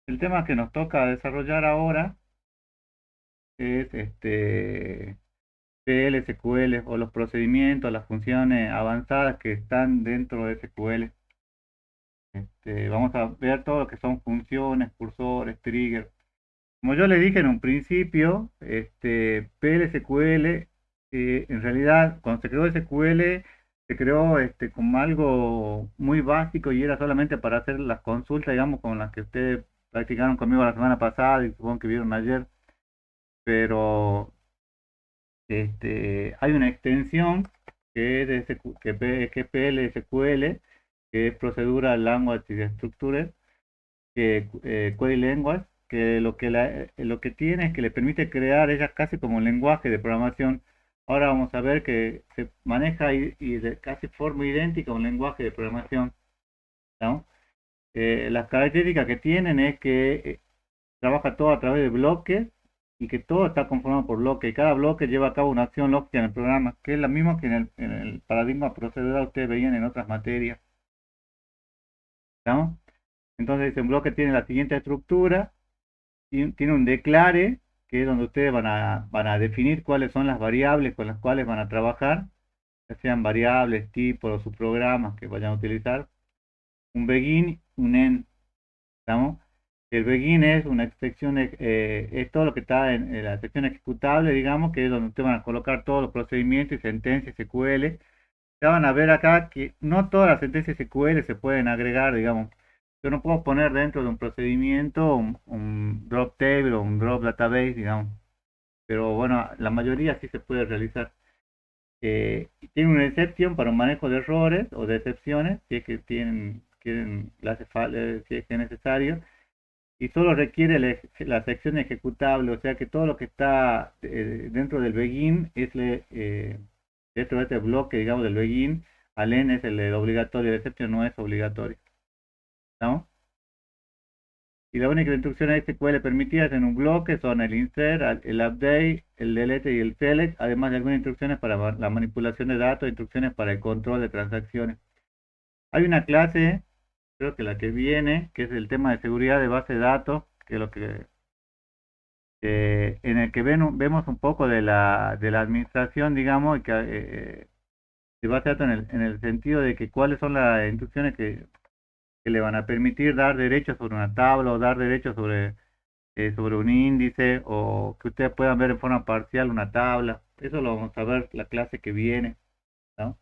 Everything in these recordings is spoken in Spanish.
El tema que nos toca desarrollar ahora es PL, SQL o los procedimientos, las funciones avanzadas que están dentro de SQL. Vamos a ver todo lo que son funciones, cursores, triggers. Como yo le dije en un principio, PLSQL, en realidad, cuando se creó SQL, se creó como algo muy básico y era solamente para hacer las consultas, digamos, con las que ustedes practicaron conmigo la semana pasada y supongo que vieron ayer, pero hay una extensión que es, de que es PLSQL, que es Procedural Language Structure, que Query Language, que lo que tiene es que le permite crear ella casi como un lenguaje de programación. Ahora vamos a ver que se maneja y de casi forma idéntica a un lenguaje de programación, ¿no? Las características que tienen es que trabaja todo a través de bloques y que todo está conformado por bloques y cada bloque lleva a cabo una acción lógica en el programa, que es la misma que en el paradigma procedural ustedes veían en otras materias, ¿no? Entonces, un bloque tiene la siguiente estructura: tiene un declare, que es donde ustedes van a definir cuáles son las variables con las cuales van a trabajar, ya sean variables, tipos o subprogramas que vayan a utilizar. Un begin, un end, ¿estamos? El begin es una excepción, es todo lo que está en la sección ejecutable, digamos, que es donde ustedes van a colocar todos los procedimientos y sentencias SQL. Ya van a ver acá que no todas las sentencias SQL se pueden agregar, digamos. Yo no puedo poner dentro de un procedimiento un drop table o un drop database, digamos. Pero bueno, la mayoría sí se puede realizar. Tiene una excepción para un manejo de errores o de excepciones, si es que quieren, si es que es necesario. Y solo requiere la sección ejecutable, o sea que todo lo que está dentro del begin dentro de este bloque, digamos, del begin, alen es el obligatorio, el exception no es obligatorio, ¿no? Y las únicas instrucciones SQL permitidas en un bloque son el insert, el update, el delete y el select, además de algunas instrucciones para la manipulación de datos, instrucciones para el control de transacciones. Hay una clase, creo que la que viene, que es el tema de seguridad de base de datos, que es lo que en el que vemos un poco de la administración, digamos, y que se basa en el sentido de que cuáles son las instrucciones que le van a permitir dar derechos sobre una tabla o dar derechos sobre un índice o que ustedes puedan ver en forma parcial una tabla. Eso lo vamos a ver la clase que viene, ¿no?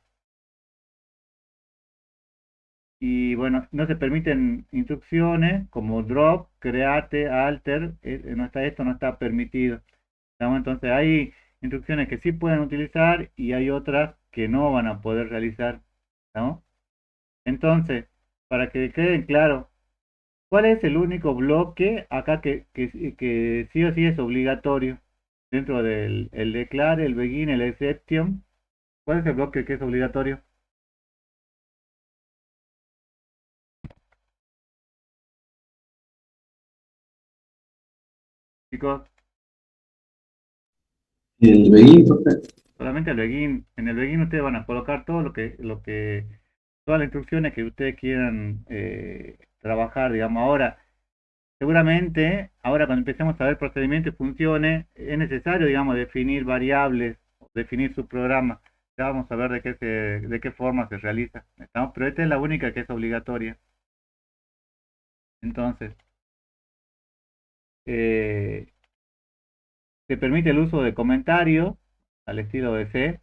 Y bueno, no se permiten instrucciones como drop, create, alter, no está, esto no está permitido. ¿Estamos? Entonces hay instrucciones que sí pueden utilizar y hay otras que no van a poder realizar, ¿no? Entonces, para que queden claro, ¿cuál es el único bloque acá que sí o sí es obligatorio dentro del el declare, el begin, el exception? ¿Cuál es el bloque que es obligatorio, chicos? El begin, profe. Solamente el begin. En el begin ustedes van a colocar todo todas las instrucciones que ustedes quieran trabajar, digamos. Ahora, seguramente, ahora cuando empecemos a ver procedimientos y funciones, es necesario, digamos, definir variables, definir subprogramas. Ya vamos a ver de qué forma se realiza. ¿Estamos? Pero esta es la única que es obligatoria. Entonces, eh, se permite el uso de comentarios al estilo de C.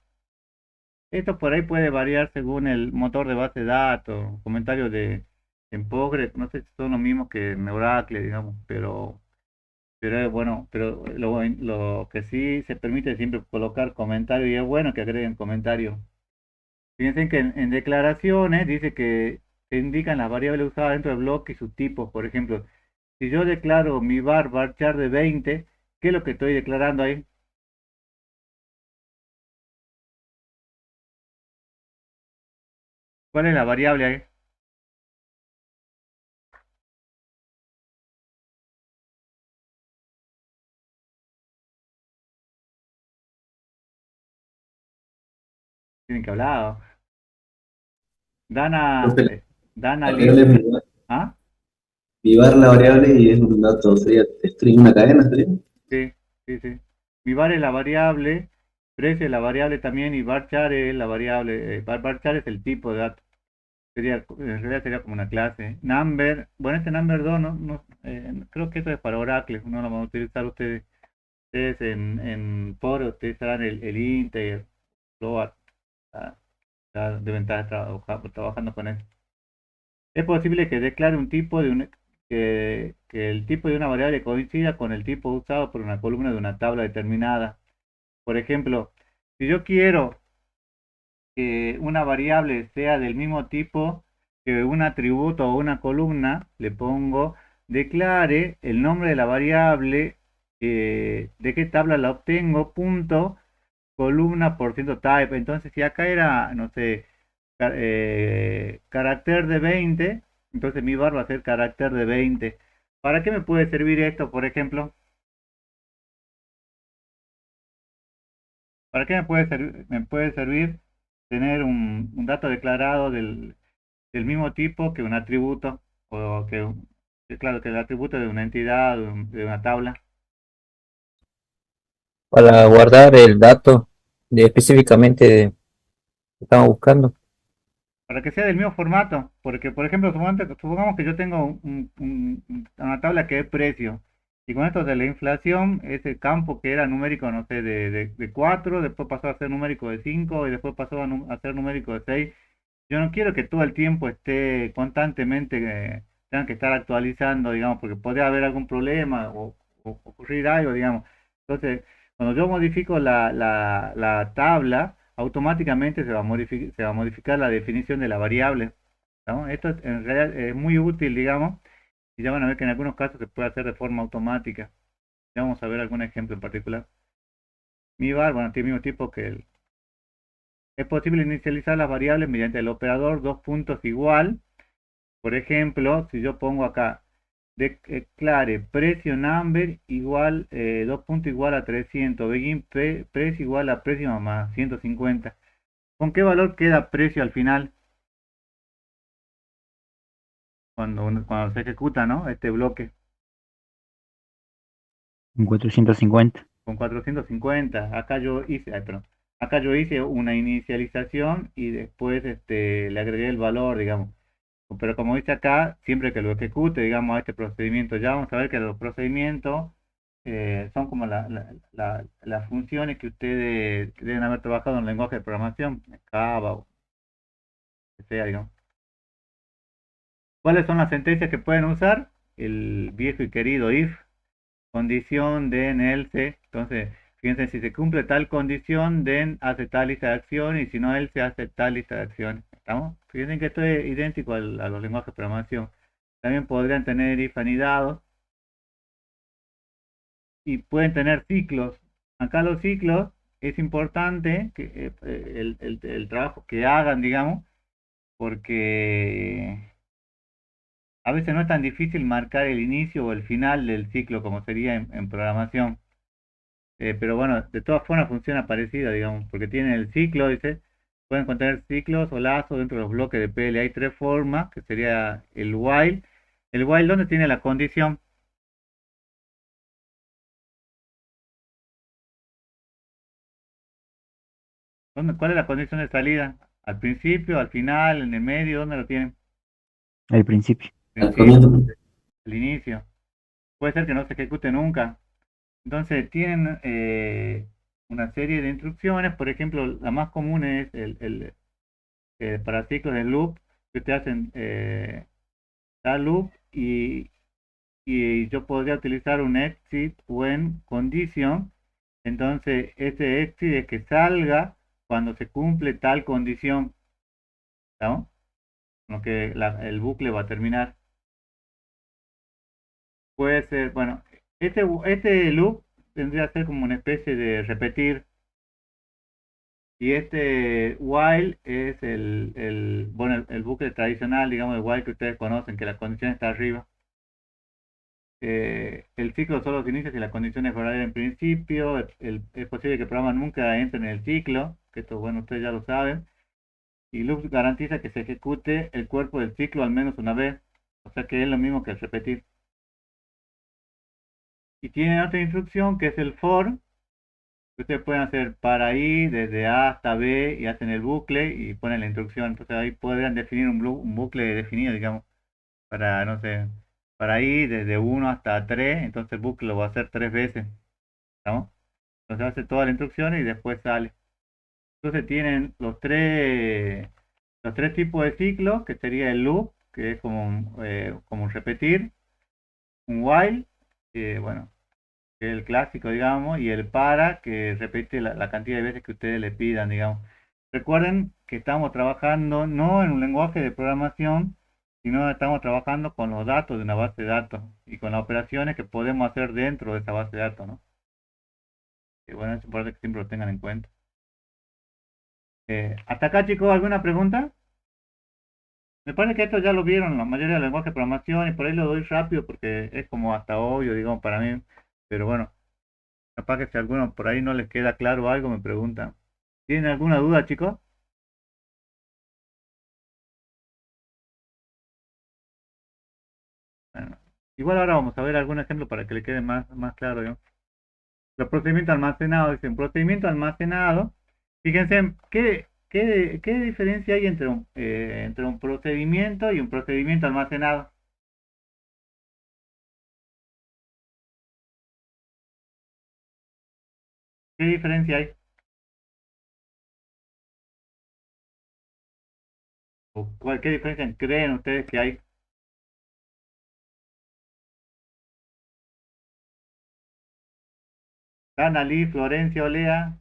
Esto por ahí puede variar según el motor de base de datos, comentarios en Postgres, no sé si son los mismos que en Oracle, digamos, pero es bueno, pero lo que sí se permite siempre colocar comentarios y es bueno que agreguen comentarios. Fíjense que en declaraciones dice que se indican las variables usadas dentro del bloque y sus tipos. Por ejemplo, si yo declaro mi varchar de 20, ¿qué es lo que estoy declarando ahí? ¿Cuál es la variable ahí? Tienen que hablar. Dana, Profe, Dana la Liz, variable, ¿ah? Privar la variable y es un dato, sería string, una cadena, sería. Sí, sí, sí. Mi var es la variable, precio es la variable también y varchar es la variable. Varchar es el tipo de dato. Sería, en realidad sería como una clase. Number, bueno, este number 2 creo que eso es para Oracle, no lo van a utilizar ustedes. Ustedes en Power utilizarán el integer, float, ah, deben estar trabajando con eso. Es posible que declare un tipo que el tipo de una variable coincida con el tipo usado por una columna de una tabla determinada. Por ejemplo, si yo quiero que una variable sea del mismo tipo que un atributo o una columna, le pongo declare el nombre de la variable, de qué tabla la obtengo, punto, columna por ciento type. Entonces, si acá era, no sé, carácter de 20, entonces mi var va a ser carácter de 20. ¿Para qué me puede servir esto, por ejemplo? ¿Para qué me puede servir tener un dato declarado del mismo tipo que un atributo? O claro, que el atributo de una entidad, de una tabla. Para guardar el dato de específicamente que estamos buscando. Para que sea del mismo formato, porque por ejemplo, supongamos que yo tengo una tabla que es precio, y con esto de la inflación, ese campo que era numérico, no sé, de 4, después pasó a ser numérico de 5 y después pasó a ser numérico de 6. Yo no quiero que todo el tiempo esté constantemente, tengan que estar actualizando, digamos, porque podría haber algún problema o ocurrir algo, digamos. Entonces, cuando yo modifico la tabla, automáticamente se va a modificar la definición de la variable, ¿no? Esto en realidad es muy útil, digamos, y ya van a ver que en algunos casos se puede hacer de forma automática. Ya vamos a ver algún ejemplo en particular. Mi var, bueno, tiene el mismo tipo que el... Es posible inicializar las variables mediante el operador dos puntos igual. Por ejemplo, si yo pongo acá declare precio number igual, dos puntos igual a 300, begin precio igual a precio más 150. ¿Con qué valor queda precio al final cuando se ejecuta, ¿no? Este bloque? En 450. Con 450. Acá yo hice una inicialización y después le agregué el valor, digamos. Pero como dice acá, siempre que lo ejecute, digamos, a este procedimiento, ya vamos a ver que los procedimientos son como las funciones que ustedes deben haber trabajado en el lenguaje de programación, Java o que sea, digamos. ¿Cuáles son las sentencias que pueden usar? El viejo y querido if, condición, then, else. Entonces, fíjense, si se cumple tal condición, then hace tal lista de acciones y si no, else hace tal lista de acciones. ¿Estamos? Fíjense que esto es idéntico a los lenguajes de programación. También podrían tener if anidados y pueden tener ciclos. Acá los ciclos es importante que el trabajo que hagan, digamos, porque a veces no es tan difícil marcar el inicio o el final del ciclo como sería en programación. Pero bueno, de todas formas funciona parecida, digamos, porque tienen el ciclo, dice, pueden contener ciclos o lazos dentro de los bloques de PL. Hay tres formas, que sería el while. El while, ¿dónde tiene la condición? ¿Cuál es la condición de salida? ¿Al principio, al final, en el medio? ¿Dónde lo tienen? Al principio. Al Principio, comienzo, al inicio. Puede ser que no se ejecute nunca. Entonces tienen una serie de instrucciones, por ejemplo, la más común es para ciclos de loop, que te hacen tal loop y yo podría utilizar un exit when condition. Entonces, ese exit es que salga cuando se cumple tal condición, ¿no? Lo que el bucle va a terminar. Puede ser, bueno, este loop tendría que ser como una especie de repetir. Y este while es bueno, el bucle tradicional, digamos, el while que ustedes conocen, que la condición está arriba. El ciclo solo se inicia si la condición es verdadera en principio. Es posible que el programa nunca entre en el ciclo, que esto, bueno, ustedes ya lo saben. Y loop garantiza que se ejecute el cuerpo del ciclo al menos una vez. O sea que es lo mismo que el repetir. Y tienen otra instrucción que es el for, que ustedes pueden hacer para i desde A hasta B y hacen el bucle y ponen la instrucción. Entonces ahí podrían definir un bucle definido, digamos, para, no sé, para i desde 1 hasta 3, entonces el bucle lo va a hacer 3 veces, ¿no? Entonces hace toda la instrucción y después sale. Entonces tienen los tres tipos de ciclos, que sería el loop, que es como un repetir, un while, bueno, que es el clásico, digamos, y el para, que repite la cantidad de veces que ustedes le pidan, digamos. Recuerden que estamos trabajando no en un lenguaje de programación, sino estamos trabajando con los datos de una base de datos y con las operaciones que podemos hacer dentro de esa base de datos, ¿no? Y bueno, es importante que siempre lo tengan en cuenta. Hasta acá, chicos, ¿alguna pregunta? Me parece que esto ya lo vieron la mayoría del lenguaje de programación y por ahí lo doy rápido porque es como hasta obvio, digamos, para mí. Pero bueno, capaz que si a alguno por ahí no les queda claro algo, me preguntan. ¿Tienen alguna duda, chicos? Bueno, igual ahora vamos a ver algún ejemplo para que le quede más claro, ¿no? Los procedimientos almacenados, dicen procedimiento almacenado. Fíjense, ¿qué diferencia hay entre un procedimiento y un procedimiento almacenado? ¿Qué diferencia hay? ¿Qué diferencia creen ustedes que hay? Dana, Lee, Florencia, Olea,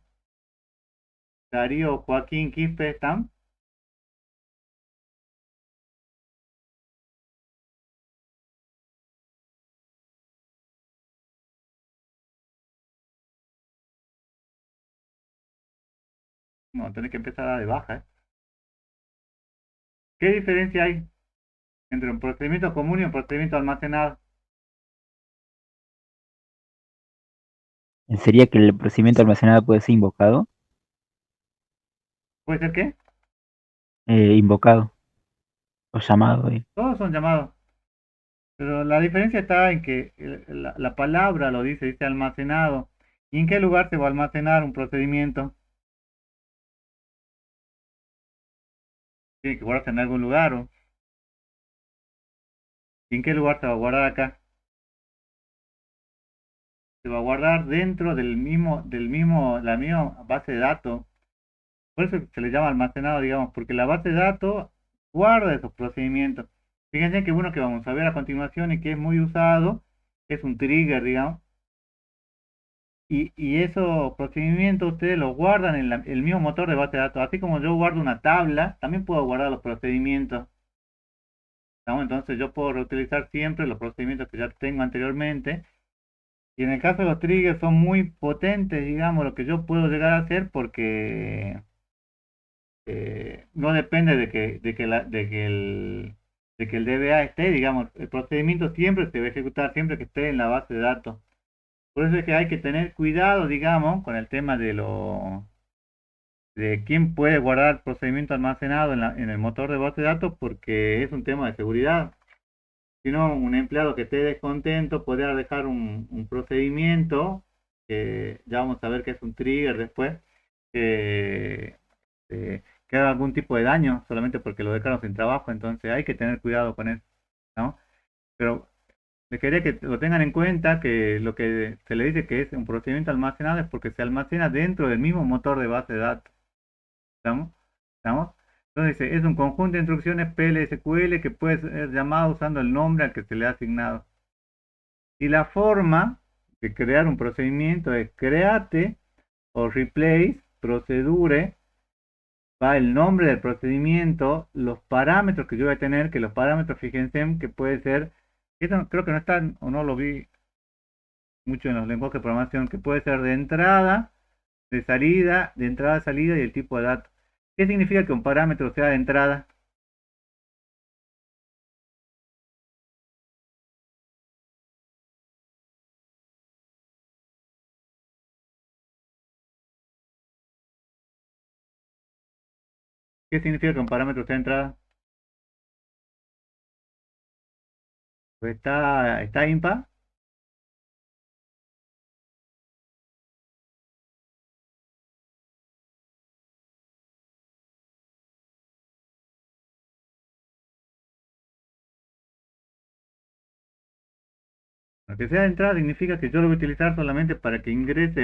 Darío, Joaquín, Quispe, ¿están? No, tenés que empezar a dar de baja, ¿eh? ¿Qué diferencia hay entre un procedimiento común y un procedimiento almacenado? Sería que el procedimiento almacenado puede ser invocado. ¿Puede ser qué? Invocado o llamado. Todos son llamados. Pero la diferencia está en que la palabra lo dice almacenado. ¿Y en qué lugar se va a almacenar un procedimiento? Tiene que guardarse en algún lugar. ¿Y en qué lugar se va a guardar acá? Se va a guardar dentro la misma base de datos. Por eso se le llama almacenado, digamos, porque la base de datos guarda esos procedimientos. Fíjense que uno que vamos a ver a continuación y que es muy usado es un trigger, digamos. Y esos procedimientos ustedes los guardan en el mismo motor de base de datos. Así como yo guardo una tabla, también puedo guardar los procedimientos, ¿no? Entonces yo puedo reutilizar siempre los procedimientos que ya tengo anteriormente. Y en el caso de los triggers son muy potentes, digamos, lo que yo puedo llegar a hacer porque no depende de que el DBA esté, digamos, el procedimiento siempre se va a ejecutar siempre que esté en la base de datos. Por eso es que hay que tener cuidado, digamos, con el tema de quién puede guardar procedimiento almacenado en el motor de base de datos porque es un tema de seguridad. Si no, un empleado que esté descontento podría dejar un procedimiento, que ya vamos a ver que es un trigger después, que, que haga algún tipo de daño solamente porque lo dejaron sin trabajo. Entonces hay que tener cuidado con eso, ¿no? Pero les quería que lo tengan en cuenta que lo que se le dice que es un procedimiento almacenado es porque se almacena dentro del mismo motor de base de datos. ¿Estamos? ¿Estamos? Entonces dice, es un conjunto de instrucciones PLSQL que puede ser llamado usando el nombre al que se le ha asignado. Y la forma de crear un procedimiento es create o replace procedure, va el nombre del procedimiento, los parámetros que yo voy a tener, que los parámetros, fíjense, que puede ser, esto creo que no está, o no lo vi mucho en los lenguajes de programación, que puede ser de entrada, de salida, de entrada, salida y el tipo de datos. ¿Qué significa que un parámetro sea de entrada? ¿Qué significa que un parámetro sea de entrada? Pues está impar. Lo que sea de entrada significa que yo lo voy a utilizar solamente para que ingrese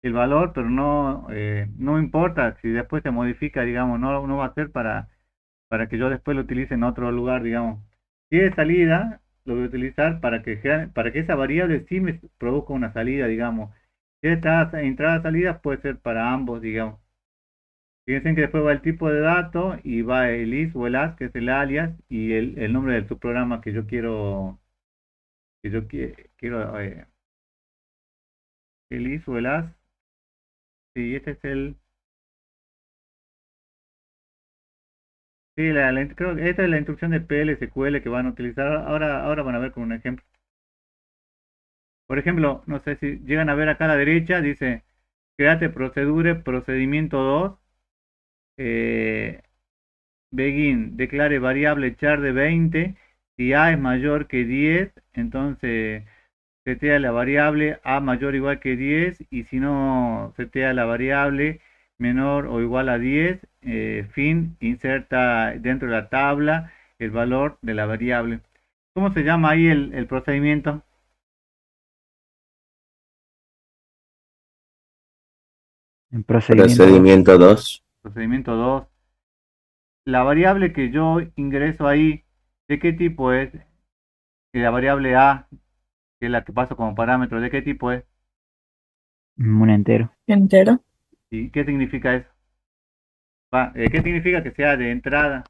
el valor, pero no importa si después se modifica, digamos, no va a ser para que yo después lo utilice en otro lugar, digamos. Si es salida, lo voy a utilizar para que esa variable sí me produzca una salida, digamos. Si esta entrada-salida puede ser para ambos, digamos. Fíjense que después va el tipo de dato y va el is o el as, que es el alias, y el nombre del subprograma quiero el is o el as. Sí, este es el. Sí, creo que esta es la instrucción de PL/SQL que van a utilizar. Ahora van a ver con un ejemplo. Por ejemplo, no sé si llegan a ver acá a la derecha, dice create procedure, procedimiento 2, eh, begin, declare variable char de 20, si a es mayor que 10, entonces setea la variable a mayor o igual que 10, y si no setea la variable menor o igual a 10, fin, inserta dentro de la tabla el valor de la variable. ¿Cómo se llama ahí el procedimiento? En procedimiento 2. Procedimiento 2. Procedimiento 2. La variable que yo ingreso ahí, ¿de qué tipo es? La variable a, que es la que paso como parámetro, ¿de qué tipo es? Un entero. Entero. ¿Y qué significa eso? ¿Qué significa que sea de entrada?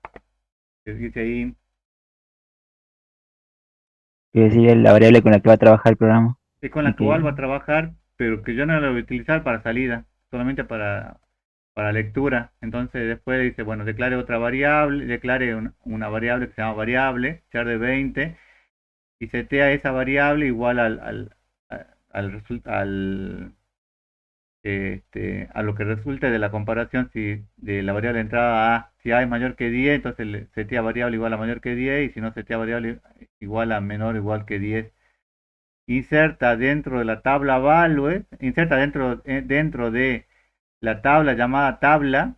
Que dice ahí, Quiere decir la variable con la que va a trabajar el programa. es con Y la cual que va a trabajar, pero que yo no la voy a utilizar para salida, solamente para lectura. Entonces después dice, bueno, declare otra variable, declare una variable que se llama variable, char de 20, y setea esa variable igual a lo que resulte de la comparación si de la variable de entrada A, si A es mayor que 10, entonces setea variable igual a mayor que 10, y si no setea variable igual a menor o igual que 10. Inserta dentro de la tabla values, inserta dentro de la tabla llamada tabla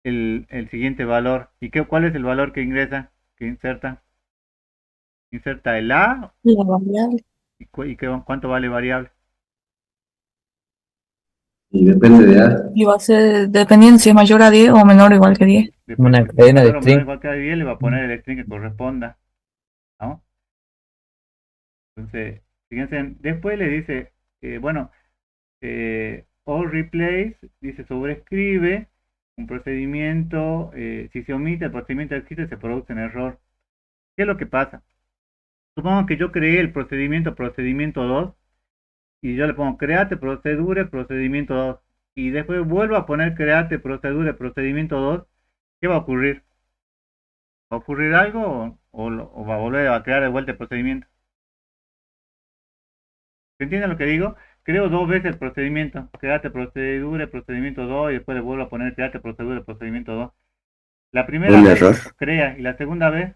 el siguiente valor. ¿Y cuál es el valor que ingresa, que inserta? Inserta el A La variable. y cuánto vale variable. Y depende de A. Y va a ser dependiendo si es mayor a 10 o menor o igual que 10. Después, Una si cadena de mayor o menor string. igual que 10, le va a poner el string que corresponda, ¿no? Entonces, fíjense, después le dice, bueno, all replace, dice sobrescribe un procedimiento, si se omite el procedimiento que existe, se produce un error. ¿Qué es lo que pasa? Supongo que yo creé el procedimiento 2, y yo le pongo create procedure, procedimiento 2, y después vuelvo a poner create procedure, procedimiento 2. ¿Qué va a ocurrir? ¿Va a ocurrir algo o va a volver a crear de vuelta el procedimiento? ¿Se entiende lo que digo? Creo dos veces el procedimiento. Create procedure, procedimiento 2, y después le vuelvo a poner create procedure, procedimiento 2. La primera Un vez error. crea, y la segunda vez,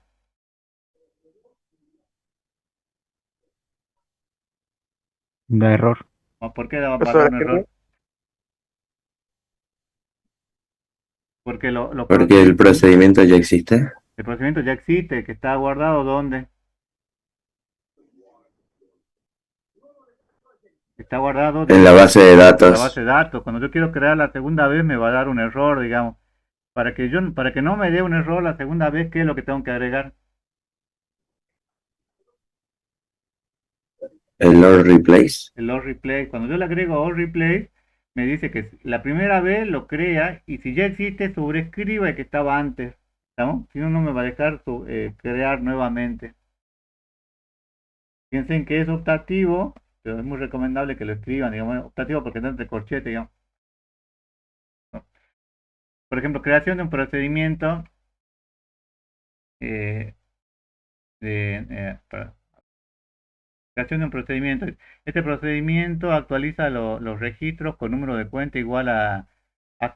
da error. ¿por qué va a dar un error? Porque Porque el procedimiento ya existe. el procedimiento ya existe, que está guardado ¿dónde? Está guardado En la base de en la datos. base de datos. Cuando yo quiero crear la segunda vez me va a dar un error, digamos. Para que no me dé un error la segunda vez, ¿qué es lo que tengo que agregar? El all replace. El all replace. Cuando yo le agrego all replace, me dice que la primera vez lo crea, y si ya existe, sobrescriba el que estaba antes. ¿Estamos? Si no, no me va a dejar crear nuevamente. Piensen que es optativo, pero es muy recomendable que lo escriban, digamos, optativo porque no es de corchete, digamos. Por ejemplo, creación de un procedimiento eh, creación de un procedimiento. Este procedimiento actualiza los registros con número de cuenta igual a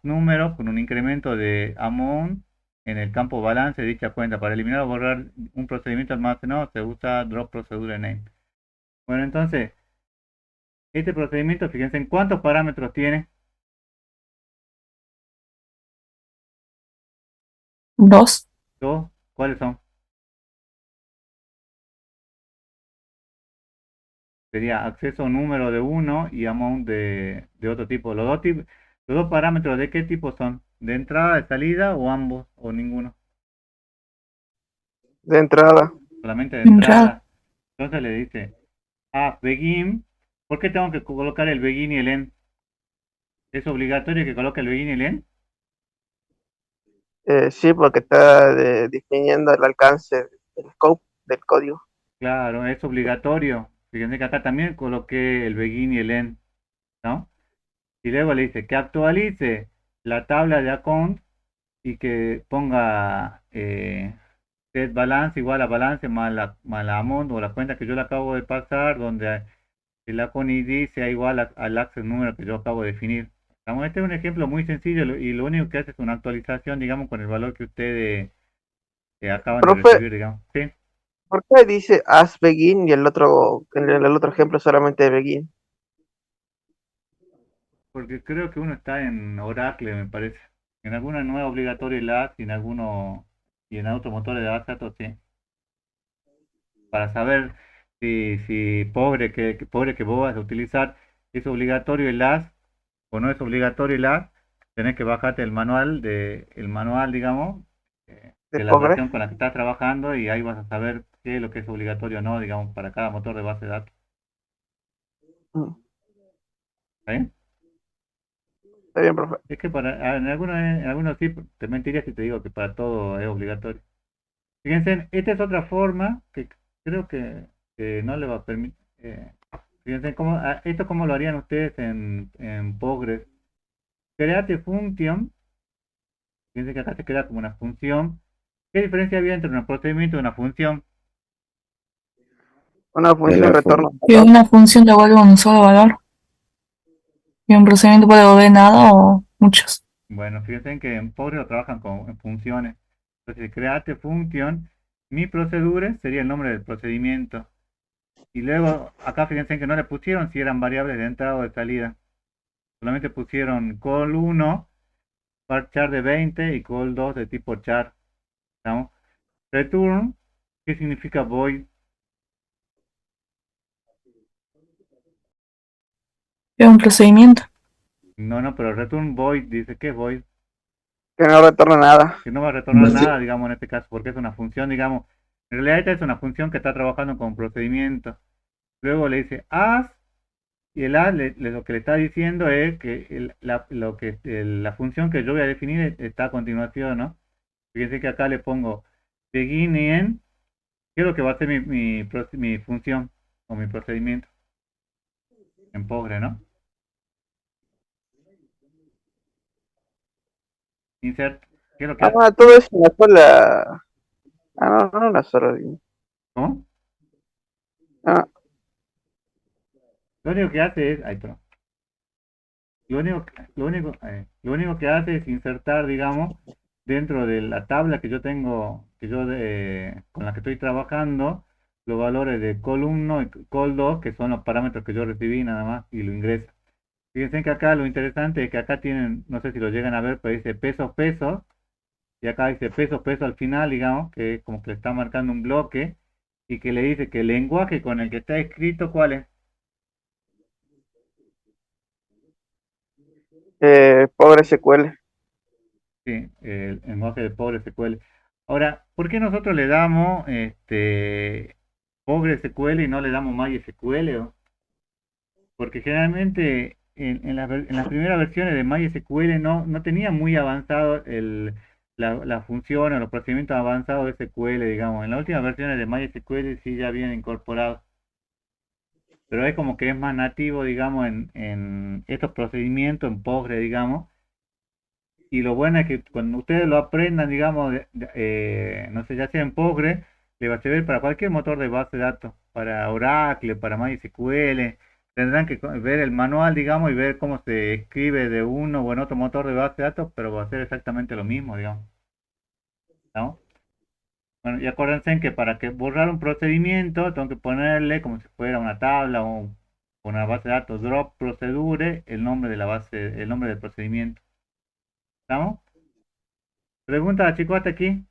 número con un incremento de amount en el campo balance de dicha cuenta. Para eliminar o borrar un procedimiento almacenado se usa drop procedure name. Bueno, entonces, este procedimiento, fíjense en cuántos parámetros tiene. 2. Dos, ¿cuáles son? Sería acceso número de uno y amount de otro tipo. Los dos parámetros, ¿de qué tipo son? ¿De entrada, de salida o ambos o ninguno? De entrada. Solamente de Entrada. entrada. Entonces le dice begin. ¿Por qué tengo que colocar el begin y el end? ¿Es obligatorio que coloque el begin y el end? Sí, porque está definiendo el alcance, el scope del código. Claro, es obligatorio. Fíjense que acá también coloqué el begin y el end, ¿no? Y luego le dice que actualice la tabla de account y que ponga set balance igual a balance más la amount o la cuenta que yo le acabo de pasar, donde el account ID sea igual al access número que yo acabo de definir. Vamos, este es un ejemplo muy sencillo y lo único que hace es una actualización, digamos, con el valor que ustedes acaban de Profe, recibir, digamos. Sí, ¿por qué dice as begin y en el otro ejemplo solamente begin? porque creo que uno está en Oracle, me parece. En alguna no es obligatorio el AS y en alguno y en otros motores de base de datos sí. Para saber si pobre que vos vas a utilizar es obligatorio el AS o no es obligatorio el AS, tenés que bajarte el manual, digamos, ¿De de la Postgres? versión con la que estás trabajando y ahí vas a saber qué es lo que es obligatorio o no, digamos, para cada motor de base de datos. Mm, ¿Está bien? Está bien, profe. Es que en algunos sí, te mentiría si te digo que para todo es obligatorio. Fíjense, esta es otra forma que creo que no le va a permitir. Fíjense esto cómo lo harían ustedes en Postgres. Create function. Fíjense que acá se crea como una función. ¿Qué diferencia había entre un procedimiento y una función? Una función retorno. Que una función devuelve un solo valor. Y un procedimiento puede devolver nada o muchos. Bueno, fíjense que en Postgres lo trabajan con funciones. Entonces, create function. Mi procedure sería el nombre del procedimiento. Y luego, acá fíjense que no le pusieron si eran variables de entrada o de salida. Solamente pusieron call 1, char de 20 y call 2 de tipo char. ¿Estamos? Return, ¿qué significa void? Es un procedimiento. No, pero return void dice que es void, Que no retorna nada. que no va a retornar No sé. nada, digamos, en este caso, porque es una función, digamos, en realidad esta es una función que está trabajando con procedimiento. Luego le dice as, y el as lo que le está diciendo es que la función que yo voy a definir está a continuación, ¿no? Fíjense que acá le pongo begin y end, ¿qué es lo que va a ser mi función o mi procedimiento? En Postgre, ¿no? Insert, ¿qué es lo que hace? Todo es una sola. No una sola línea. ¿Cómo? Ah, Lo único que hace es, perdón. Lo único que hace es insertar, digamos, dentro de la tabla que yo tengo, con la que estoy trabajando, los valores de col 1 y col 2, que son los parámetros que yo recibí nada más, y lo ingresa. Fíjense que acá lo interesante es que acá tienen, no sé si lo llegan a ver, pero dice pesos, pesos, y acá dice pesos, pesos al final, digamos, que es como que le está marcando un bloque, y que le dice que el lenguaje con el que está escrito, ¿cuál es? PostgreSQL. Sí, el lenguaje de PostgreSQL. Ahora, ¿por qué nosotros le damos PostgreSQL y no le damos MySQL? Porque generalmente en las primeras versiones de MySQL no tenía muy avanzado la función o los procedimientos avanzados de SQL, digamos. En las últimas versiones de MySQL sí ya vienen incorporados, pero es como que es más nativo, digamos, en estos procedimientos en Postgre, digamos. Y lo bueno es que cuando ustedes lo aprendan, digamos, no sé, ya sea en Postgre, le va a servir para cualquier motor de base de datos, para Oracle, para MySQL. Tendrán que ver el manual, digamos, y ver cómo se escribe de uno o en otro motor de base de datos, pero va a ser exactamente lo mismo, digamos. ¿Estamos? Bueno, y acuérdense en que para que borrar un procedimiento, tengo que ponerle como si fuera una tabla o una base de datos, drop procedure, el nombre de la base, el nombre del procedimiento. ¿Estamos? Pregunta, chicos, hasta aquí.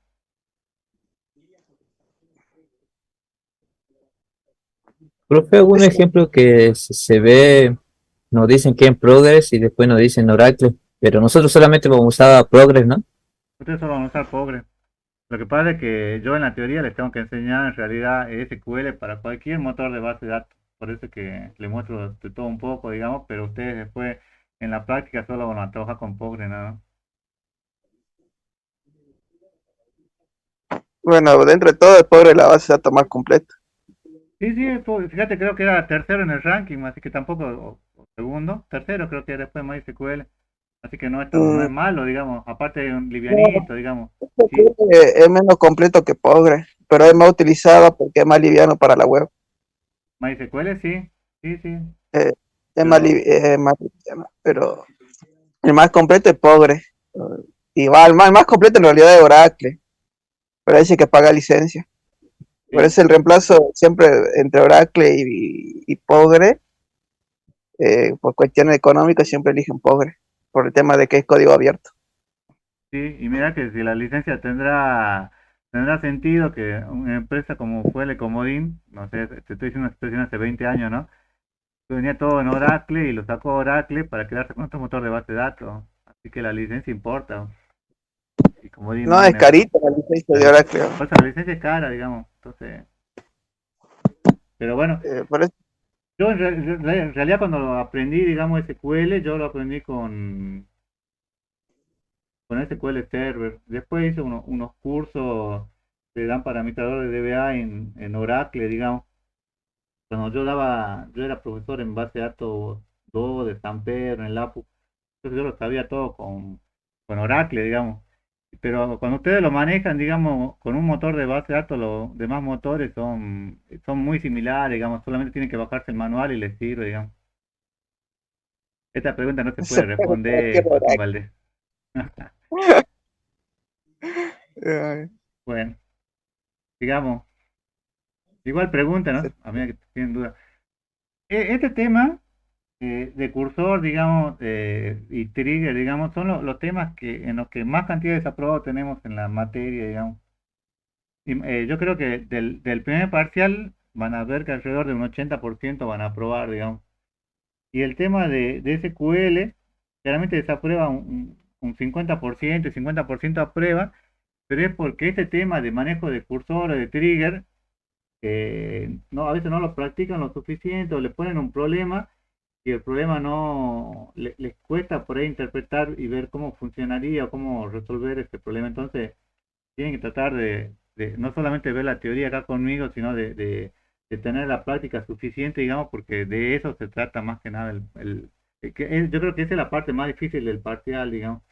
Profe, algún ejemplo que se ve, nos dicen que en Progress y después nos dicen Oracle, pero nosotros solamente vamos a usar Progress, ¿no? Ustedes solo van a usar Postgre. Lo que pasa es que yo en la teoría les tengo que enseñar en realidad SQL para cualquier motor de base de datos. Por eso es que les muestro de todo un poco, digamos, pero ustedes después en la práctica solo van a trabajar con Postgre, ¿no? Bueno, dentro de todo, el pobre la base de datos más completa. Sí, sí, fíjate, creo que era tercero en el ranking, así que tampoco, o segundo, tercero creo que después MySQL, así que no es Mm, malo, digamos, aparte de un no, livianito, digamos, sí, SQL es menos completo que Postgre, pero es más utilizado porque es más liviano para la web. MySQL sí, sí, sí, Eh, es más, pero más liviano, pero el más completo es Postgre. Y va, el más completo en realidad es Oracle, pero dice que paga licencia. Por sí, eso el reemplazo siempre entre Oracle y Postgre, por cuestiones económicas, siempre eligen Postgre, por el tema de que es código abierto. sí, y mira que si la licencia tendrá sentido que una empresa como fue el Comodín, no sé, te estoy diciendo una situación hace 20 años, ¿no? Venía todo en Oracle y lo sacó Oracle para quedarse con otro motor de base de datos, así que la licencia importa, y Comodín no No, es es una, carita la licencia de Oracle. por eso la licencia es cara, digamos, entonces, pero bueno, Por eso, yo en realidad cuando lo aprendí, digamos, SQL, yo lo aprendí con SQL Server. Después hice unos cursos que dan para administrador de DBA en Oracle, digamos. Cuando yo era profesor en base de datos 2 de San Pedro, en el APU, entonces yo lo sabía todo con Oracle, digamos. Pero cuando ustedes lo manejan, digamos, con un motor de base de datos, los demás motores son muy similares, digamos, solamente tienen que bajarse el manual y les sirve, digamos. Esta pregunta no se se puede puede cualquier responder, Joaquín Oracle. Valdés. Eh, Bueno, digamos, igual pregunta, ¿no? se- A mí que tienen duda. Este tema de cursor, digamos, y trigger, digamos, son los temas en los que más cantidad de desaprobados tenemos en la materia, digamos. Y, yo creo que del primer parcial van a ver que alrededor de un 80% van a aprobar, digamos. Y el tema de SQL, claramente desaprueba un 50% y 50% aprueba, pero es porque este tema de manejo de cursor o de trigger, no, a veces no lo practican lo suficiente o le ponen un problema y el problema no les cuesta por ahí interpretar y ver cómo funcionaría o cómo resolver este problema. Entonces, tienen que tratar de no solamente ver la teoría acá conmigo, sino de tener la práctica suficiente, digamos, porque de eso se trata más que nada. Yo creo que esa es la parte más difícil del parcial, digamos.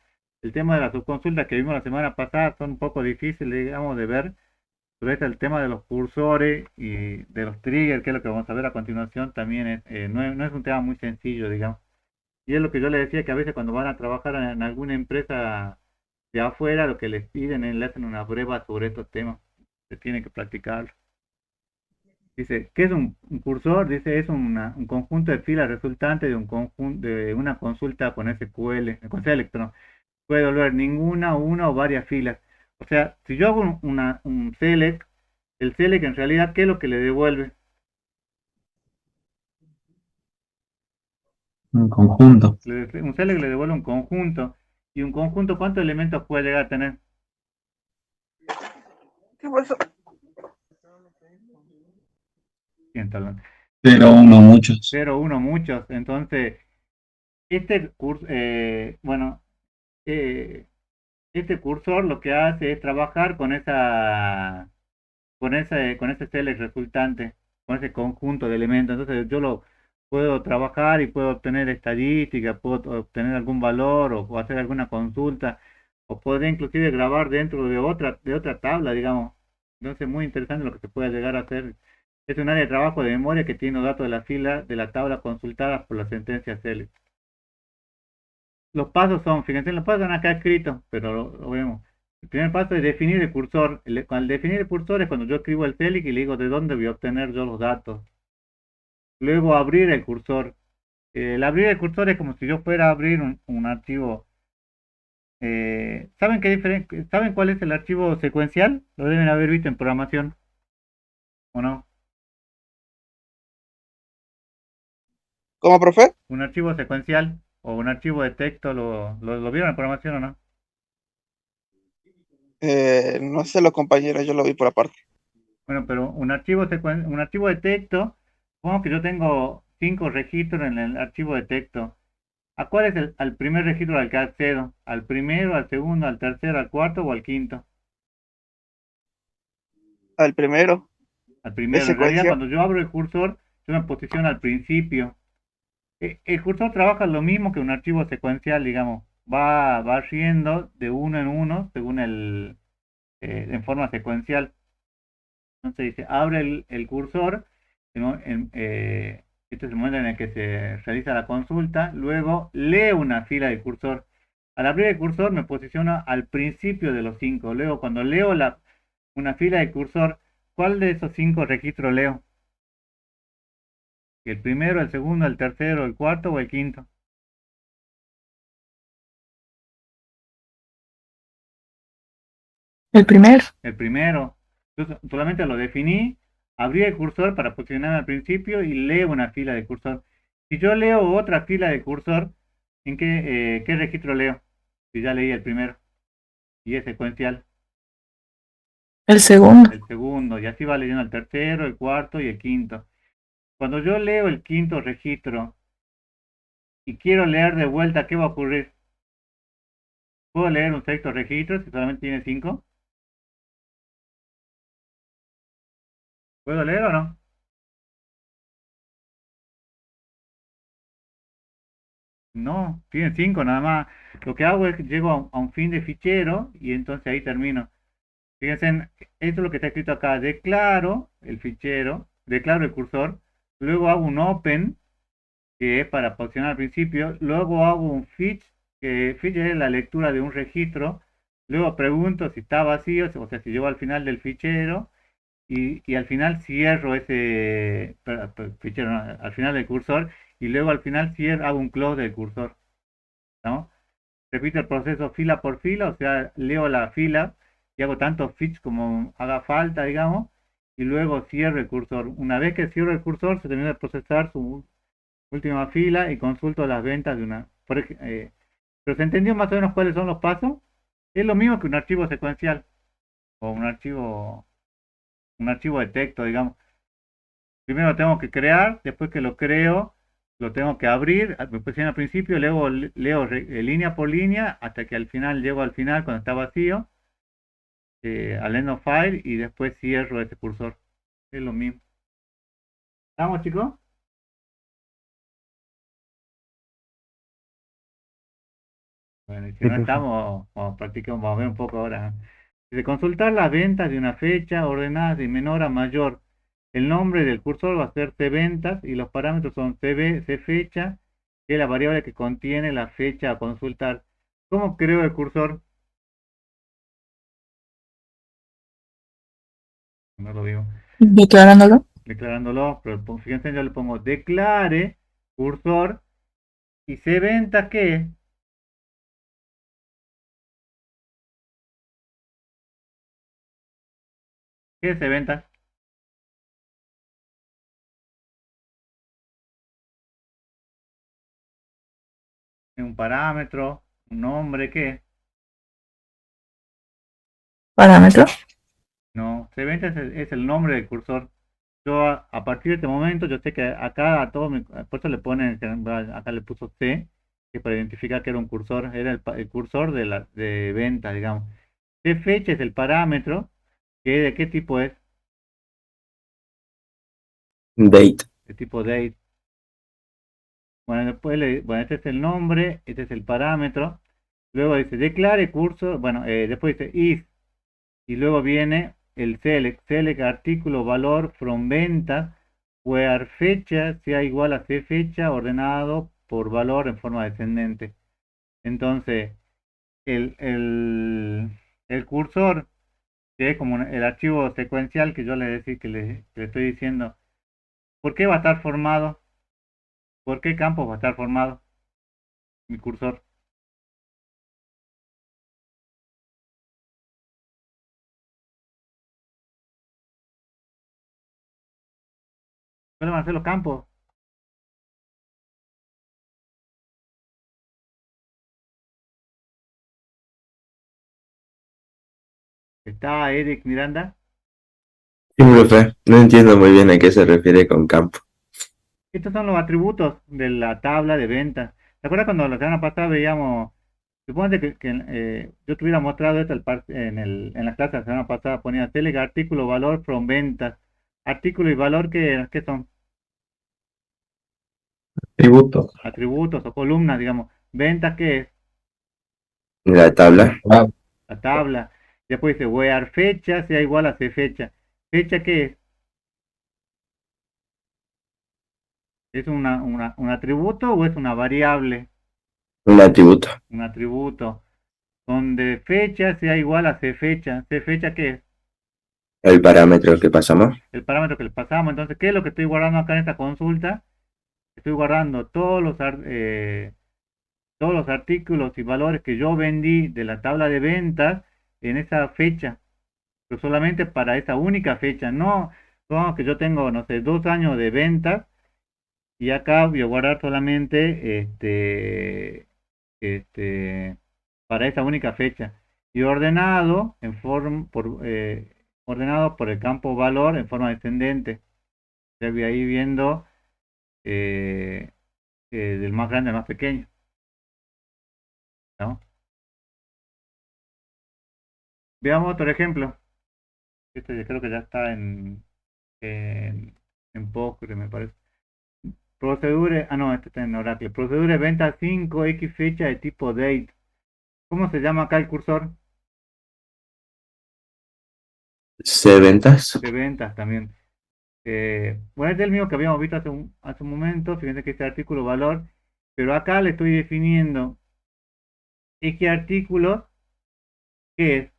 El tema de las subconsultas que vimos la semana pasada son un poco difíciles, digamos, de ver, pero este el tema de los cursores y de los triggers, que es lo que vamos a ver a continuación, también no es un tema muy sencillo, digamos. Y es lo que yo le decía, que a veces cuando van a trabajar en alguna empresa de afuera, lo que les piden es le hacen una prueba sobre estos temas. Se tiene que practicarlo. Dice, ¿qué es un cursor? Dice, es un conjunto de filas resultante de un conjunto de una consulta con SQL, con Selectron. Puede devolver ninguna, una o varias filas. O sea, si yo hago un select, el select en realidad, ¿qué es lo que le devuelve? Un conjunto. Un select le devuelve un conjunto. ¿Y un conjunto cuántos elementos puede llegar a tener? ¿Qué pasó? Siéntalo. Pero uno, muchos. 0, 1, muchos. Entonces, este curso, bueno, eh, este cursor lo que hace es trabajar con ese select resultante, con ese conjunto de elementos. Entonces, yo lo puedo trabajar y puedo obtener estadística, puedo obtener algún valor o hacer alguna consulta, o podría inclusive grabar dentro de otra tabla, digamos. Entonces, muy interesante lo que se puede llegar a hacer. Es un área de trabajo de memoria que tiene los datos de la fila de la tabla consultadas por la sentencia select. Los pasos son, fíjense, los pasos están acá escritos, pero lo vemos. El primer paso es definir el cursor. Al definir el cursor es cuando yo escribo el CELIC y le digo de dónde voy a obtener yo los datos. Luego abrir el cursor. El abrir el cursor es como si yo fuera a abrir un archivo. ¿Saben cuál es el archivo secuencial? Lo deben haber visto en programación, ¿o no? ¿Cómo, profe? Un archivo secuencial o un archivo de texto, ¿lo vieron en programación o no? No sé los compañeros, yo lo vi por aparte. Bueno, pero un archivo de texto, supongo que yo tengo 5 registros en el archivo de texto. ¿A cuál es al primer registro al que accedo? ¿Al primero, al segundo, al tercero, al cuarto o al quinto? Al primero, Al es primero. En realidad, secuencia. cuando yo abro el cursor, yo me posiciono al principio. El cursor trabaja lo mismo que un archivo secuencial, digamos. Va riendo de uno en uno, según en forma secuencial. Entonces dice, abre el cursor, este es el momento en el que se realiza la consulta, luego lee una fila del cursor. Al abrir el cursor me posiciona al principio de los 5. Luego cuando leo una fila de cursor, ¿cuál de esos 5 registros leo? ¿El primero, el segundo, el tercero, el cuarto o el quinto? El primero. El primero. Entonces solamente lo definí, abrí el cursor para posicionarme al principio y leo una fila de cursor. Si yo leo otra fila de cursor, ¿en qué registro leo? Si ya leí el primero y es secuencial. El segundo. El segundo, y así va leyendo el tercero, el cuarto y el quinto. Cuando yo leo el quinto registro y quiero leer de vuelta, ¿qué va a ocurrir? ¿Puedo leer un sexto registro si solamente tiene 5? ¿Puedo leer o no? No, tiene 5 nada más. Lo que hago es que llego a un fin de fichero y entonces ahí termino. Fíjense, esto es lo que está escrito acá. Declaro el fichero, declaro el cursor, luego hago un open, que es para posicionar al principio, luego hago un fetch, que fetch es la lectura de un registro, luego pregunto si está vacío, o sea, si llego al final del fichero, y al final cierro fichero, no, al final del cursor, y luego al final hago un close del cursor, ¿no? Repito el proceso fila por fila, o sea, leo la fila y hago tantos fits como haga falta, digamos, y luego cierro el cursor. Una vez que cierro el cursor, se termina de procesar su última fila y consulto las ventas de una. Pero ¿se entendió más o menos cuáles son los pasos? Es lo mismo que un archivo secuencial o un archivo de texto, digamos. Primero lo tengo que crear, después que lo creo, lo tengo que abrir, me puse al principio, luego leo línea por línea hasta que al final llego al final cuando está vacío, al end of file y después cierro ese cursor. Es lo mismo. ¿Estamos, chicos? Bueno, y si Sí, no profe. estamos, practicamos, vamos a ver un poco ahora. De consultar las ventas de una fecha ordenadas de menor a mayor. El nombre del cursor va a ser cventas y los parámetros son cfecha, que es la variable que contiene la fecha a consultar. ¿Cómo creo el cursor? No lo veo. Declarándolo. Declarándolo, pero fíjense, yo le pongo declare cursor y cventas, ¿qué es? ¿Qué es cventas? ¿Es un parámetro? ¿Un nombre? ¿Qué es? Parámetro. No, cventas es el nombre del cursor. Yo a partir de este momento, yo sé que acá a todo por eso le ponen, acá le puso C, que para identificar que era un cursor, era el cursor de venta, digamos. ¿Qué fecha es el parámetro? ¿De qué tipo es? Date. De tipo date. Bueno, bueno, este es el nombre, este es el parámetro. Luego dice declare cursor, bueno, después dice is, y luego viene el select artículo valor from ventas, where fecha sea igual a c fecha ordenado por valor en forma descendente. Entonces, el El cursor, que es como el archivo secuencial que yo le estoy diciendo, ¿por qué va a estar formado? ¿Por qué campo va a estar formado? Mi cursor. ¿Cuáles van a ser los campos? ¿Está Eric Miranda? Sí, profe, no entiendo muy bien a qué se refiere con campo. Estos son los atributos de la tabla de ventas. ¿Te acuerdas cuando la semana pasada veíamos, suponete que yo te hubiera mostrado esto en la clase de la semana pasada, ponía select artículo valor from ventas. Artículo y valor, ¿qué son? Tributo. Atributos o columnas, digamos. Ventas, ¿qué es? La tabla, La tabla. Después dice where fecha sea igual a c fecha. ¿Fecha qué es? ¿Es un atributo o es una variable? un atributo, Un atributo. Donde fecha sea igual a c fecha. ¿C fecha qué es? el parámetro que pasamos. El parámetro que le pasamos. Entonces, ¿qué es lo que estoy guardando acá en esta consulta? Estoy guardando todos los artículos y valores que yo vendí de la tabla de ventas en esa fecha, pero solamente para esa única fecha. No, supongamos que yo tengo, no sé, 2 años de ventas y acá voy a guardar solamente para esa única fecha y ordenado por el campo valor en forma descendente. Ya voy ahí viendo eh, del más grande al más pequeño, ¿no? Veamos otro ejemplo. Este yo creo que ya está en Postgre, me parece. Procedure, no, este está en Oracle. Procedure venta 5, X fecha de tipo date. ¿Cómo se llama acá el cursor? C ventas, De ventas también. Bueno, este es el mismo que habíamos visto hace un momento. Fíjense que este artículo valor. Pero acá le estoy definiendo X artículo, ¿qué es?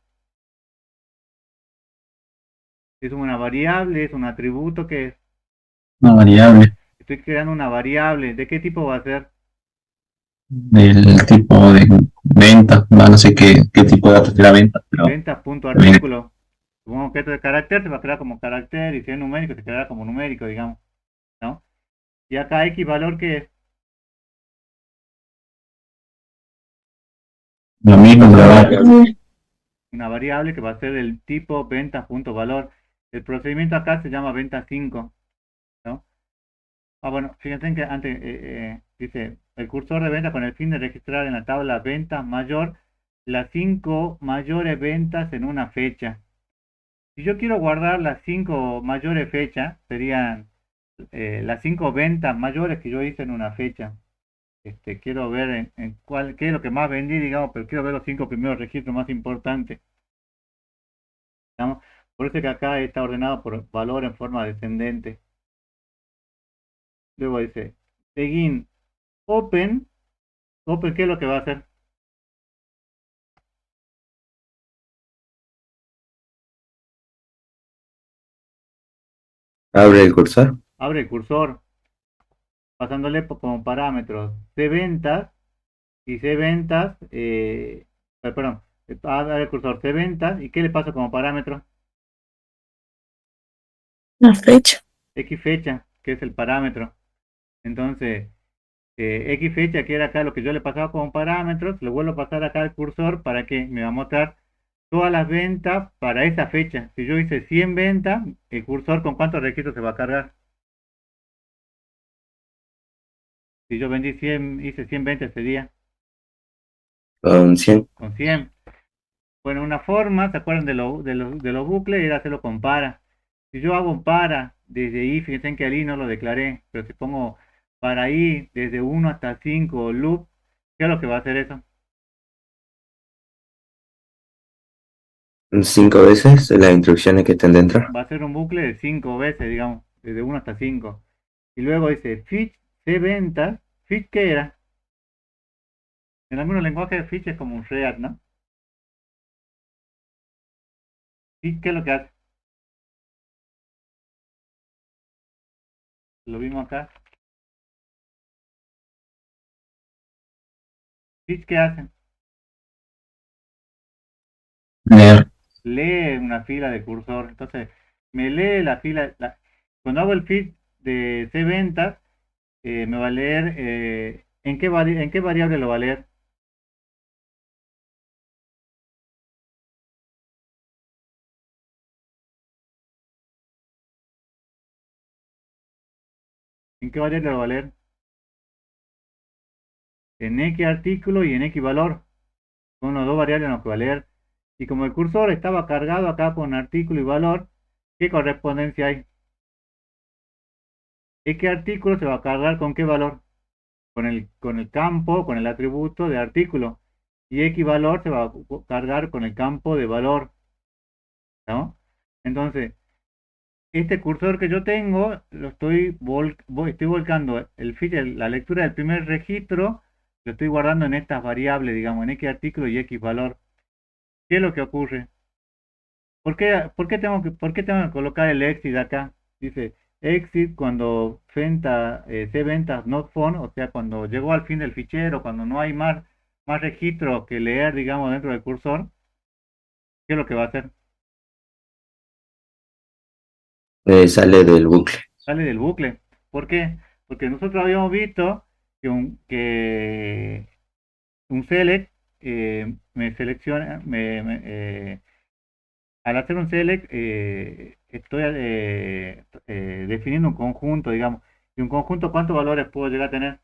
Es una variable, es un atributo, ¿qué es? Una variable Estoy creando una variable. ¿De qué tipo va a ser? del tipo de venta, no sé qué tipo de datos de la venta, pero Ventas.artículo. Supongo que esto de carácter se va a crear como carácter y si es numérico se creará como numérico, digamos, ¿no? Y acá X valor que es lo mismo una variable que va a ser el tipo ventas.valor. El procedimiento acá se llama venta 5, ¿no? Bueno, fíjense que antes dice el cursor de venta con el fin de registrar en la tabla ventas mayor las 5 mayores ventas en una fecha. Si yo quiero guardar las 5 mayores fechas, serían las 5 ventas mayores que yo hice en una fecha. Quiero ver qué es lo que más vendí, digamos, pero quiero ver los 5 primeros registros más importantes, digamos. Por eso es que acá está ordenado por valor en forma descendente. Luego dice, begin open. Open, ¿qué es lo que va a hacer? abre el cursor, Abre el cursor, pasándole como parámetros C ventas y C ventas, perdón, abre el cursor C ventas y ¿qué le pasa como parámetro? La fecha. X fecha, que es el parámetro. Entonces, X fecha, que era acá lo que yo le pasaba como parámetros, lo vuelvo a pasar acá al cursor para que me va a mostrar todas las ventas para esa fecha. Si yo hice 100 ventas, el cursor con cuántos registros se va a cargar. Si yo vendí 100, hice 100 ventas ese día, con 100, con 100. Bueno, una forma, ¿se acuerdan de los bucles? Era hacerlo con para. Si yo hago un para desde i, fíjense que al i no lo declaré, pero si pongo para i desde 1 hasta 5 loop, ¿qué es lo que va a hacer eso? 5 veces las instrucciones que estén dentro. Va a ser un bucle de 5 veces, digamos, desde 1 hasta 5. Y luego dice fetch c ventas. ¿Fetch qué era? En algunos lenguajes fetch es como un read, ¿no? ¿Y qué es lo que hace? Lo vimos acá. ¿Y qué hacen? leer, Lee una fila de cursor. Entonces, me lee la fila. Cuando hago el fit de C ventas, me va a leer en qué variable lo va a leer. ¿En qué variable lo va a leer? En X artículo y en X valor. Son las dos variables en las que va a leer. Y como el cursor estaba cargado acá con artículo y valor, ¿qué correspondencia hay? X artículo se va a cargar con qué valor? Con el campo, con el atributo de artículo. Y X valor se va a cargar con el campo de valor. ¿No? Entonces, este cursor que yo tengo, lo estoy volcando la lectura del primer registro, lo estoy guardando en estas variables, digamos, en X artículo y X valor. ¿Qué es lo que ocurre? ¿Por qué tengo que colocar el exit acá? Dice exit cuando C ventas not found, o sea, cuando llegó al fin del fichero, cuando no hay más registros que leer, digamos, dentro del cursor. ¿Qué es lo que va a hacer? Sale del bucle. Sale del bucle. ¿Por qué? Porque nosotros habíamos visto que un select me selecciona, al hacer un select estoy definiendo un conjunto, digamos. ¿Y un conjunto cuántos valores puedo llegar a tener?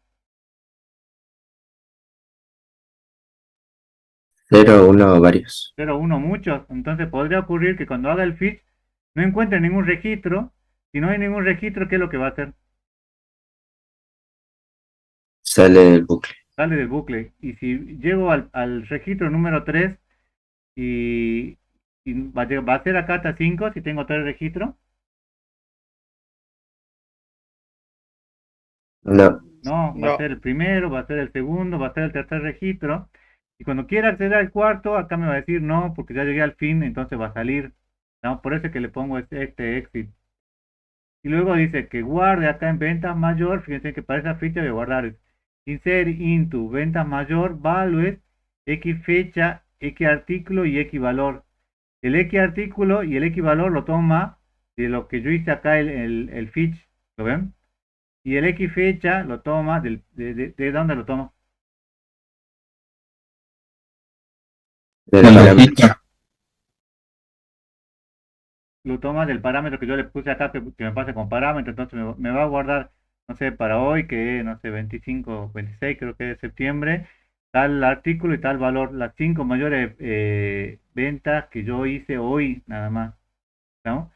0, 1, varios. 0, 1, muchos. Entonces podría ocurrir que cuando haga el fetch no encuentre ningún registro. Si no hay ningún registro, ¿qué es lo que va a hacer? Sale del bucle. Sale del bucle. Y si llego al registro número 3 y, va a ser acá hasta 5 si tengo 3 registros. No. No, va a No. ser el primero, va a ser el segundo, va a ser el tercer registro. Y cuando quiera acceder al cuarto, acá me va a decir no, porque ya llegué al fin, entonces va a salir. ¿No? Por eso es que le pongo este exit. Y luego dice que guarde acá en ventas mayor, fíjense que para esa fecha voy a guardar insert into ventas mayor, values, X fecha, X artículo y X valor. El X artículo y el X valor lo toma de lo que yo hice acá el fetch, ¿lo ven? Y el X fecha lo toma, ¿de dónde lo toma? Del del parámetro. registro. Lo toma del parámetro que yo le puse acá, que me pase con parámetro, entonces me va a guardar, no sé, para hoy, que no sé, 25, 26 creo que es de septiembre, tal artículo y tal valor, las 5 mayores ventas que yo hice hoy, nada más, ¿no?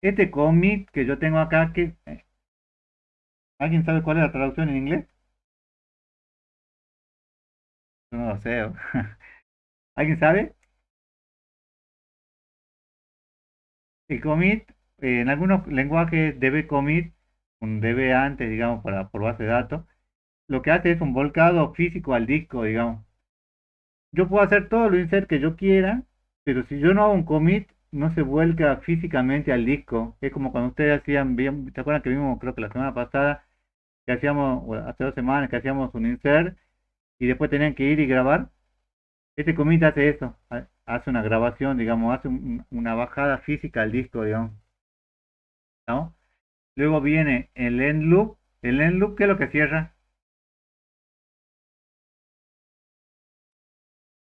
Este commit que yo tengo acá, ¿alguien sabe cuál es la traducción en inglés? Yo no lo sé. ¿Alguien sabe? El commit, en algunos lenguajes db commit, un db antes, digamos, por base de datos, lo que hace es un volcado físico al disco, digamos. Yo puedo hacer todo lo insert que yo quiera, pero si yo no hago un commit, no se vuelca físicamente al disco. Es como cuando ustedes hacían, ¿te acuerdan que vimos, creo que la semana pasada, que hacíamos, o hace 2 semanas, que hacíamos un insert y después tenían que ir y grabar? Este commit hace eso, hace una grabación, digamos, hace una bajada física al disco, digamos, ¿no? Luego viene el end loop. El end loop, ¿qué es lo que cierra?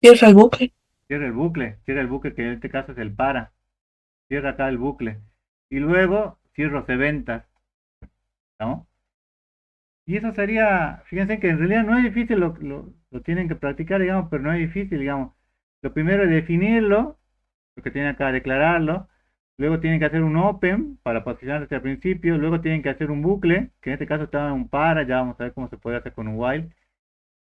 Cierra el bucle. Cierra el bucle que en este caso es el para. Cierra acá el bucle. Y luego cierro ventas, ¿no? Y eso sería, fíjense que en realidad no es difícil, lo tienen que practicar, digamos, pero no es difícil, digamos. Lo primero es definirlo, lo que tienen acá, declararlo. Luego tienen que hacer un open para posicionarse al principio. Luego tienen que hacer un bucle, que en este caso estaba en un para, ya vamos a ver cómo se puede hacer con un while.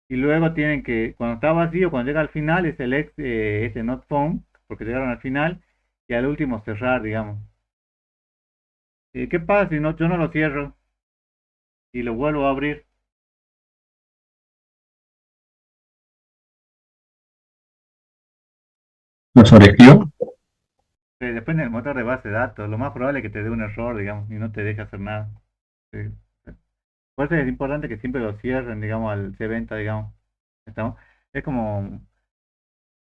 Y luego tienen que, cuando está vacío, cuando llega al final, es el este not found, porque llegaron al final, y al último cerrar, digamos. ¿Qué pasa si yo no lo cierro y lo vuelvo a abrir? Lo sobreescribo. Depende del motor de base de datos. Lo más probable es que te dé un error, digamos, y no te deje hacer nada. Sí. Por eso es importante que siempre lo cierren, digamos, al C-Venta, digamos. ¿Estamos? Es como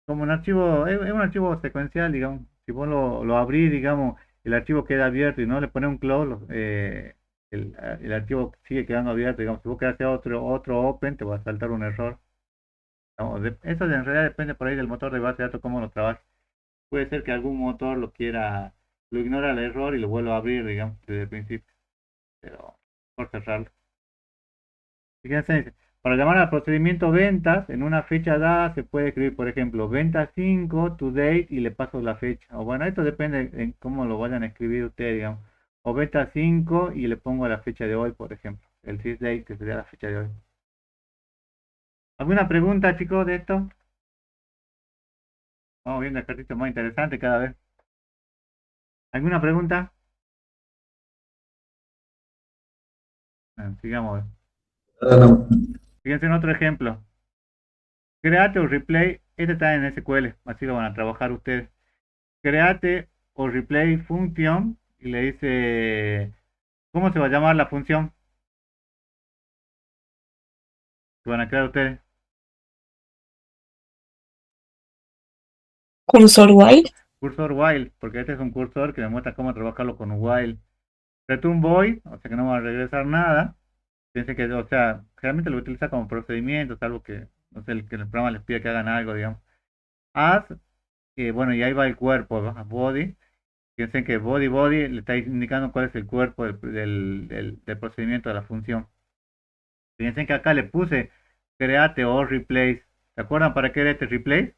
un archivo, es un archivo secuencial, digamos. Si vos lo abrís, digamos, el archivo queda abierto y no le pones un close, el archivo sigue quedando abierto, digamos. Si vos querés hacer otro open, te va a saltar un error. Eso en realidad depende por ahí del motor de base de datos, cómo lo trabajes. Puede ser que algún motor lo ignora el error y lo vuelva a abrir, digamos, desde el principio. Pero por cerrarlo. Fíjense, dice, para llamar al procedimiento ventas, en una fecha dada se puede escribir, por ejemplo, venta 5, to date, y le paso la fecha. O bueno, esto depende en cómo lo vayan a escribir ustedes, digamos. O venta 5 y le pongo la fecha de hoy, por ejemplo. El sys date, que sería la fecha de hoy. ¿Alguna pregunta, chicos, de esto? Vamos viendo el cartito más interesante cada vez. ¿Alguna pregunta? Sigamos. No. Fíjense en otro ejemplo. Create o replay, este está en SQL, así lo van a trabajar ustedes. Create o replay función y le dice, ¿cómo se va a llamar la función que van a crear ustedes? Cursor while. Cursor while, porque este es un cursor que demuestra cómo trabajarlo con while. Return void, o sea que no va a regresar nada. Piensen que, o sea, generalmente lo utiliza como procedimiento, salvo que, no sé, que el programa les pida que hagan algo, digamos. Add, que bueno, y ahí va el cuerpo, ¿no? Body. Piensen que body le está indicando cuál es el cuerpo del procedimiento de la función. Piensen que acá le puse create o replace. ¿Se acuerdan para qué era este replace?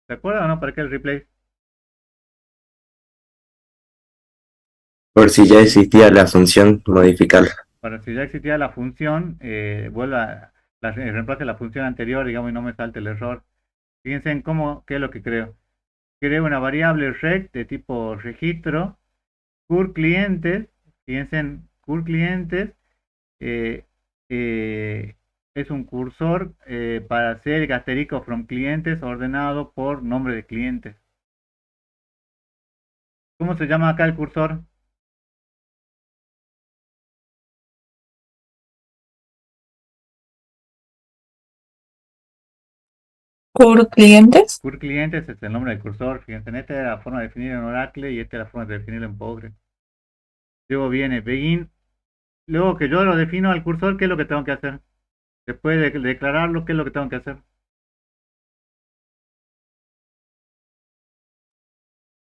¿Se acuerdan o no para qué el replace? Por si ya existía la función, modificarla. Para si ya existía la función, reemplace la función anterior, digamos, y no me salte el error. Fíjense en qué es lo que creo. Creo una variable rec de tipo registro, cur clientes. Fíjense en cur clientes. eh, eh, es un cursor para hacer el asterisco from clientes ordenado por nombre de clientes. ¿Cómo se llama acá el cursor? Cur clientes. Cur clientes es el nombre del cursor. Fíjense, esta es la forma de definirlo en Oracle y esta es la forma de definirlo en Postgre. Luego viene begin. Luego que yo lo defino al cursor, ¿qué es lo que tengo que hacer? Después de declararlo, ¿qué es lo que tengo que hacer?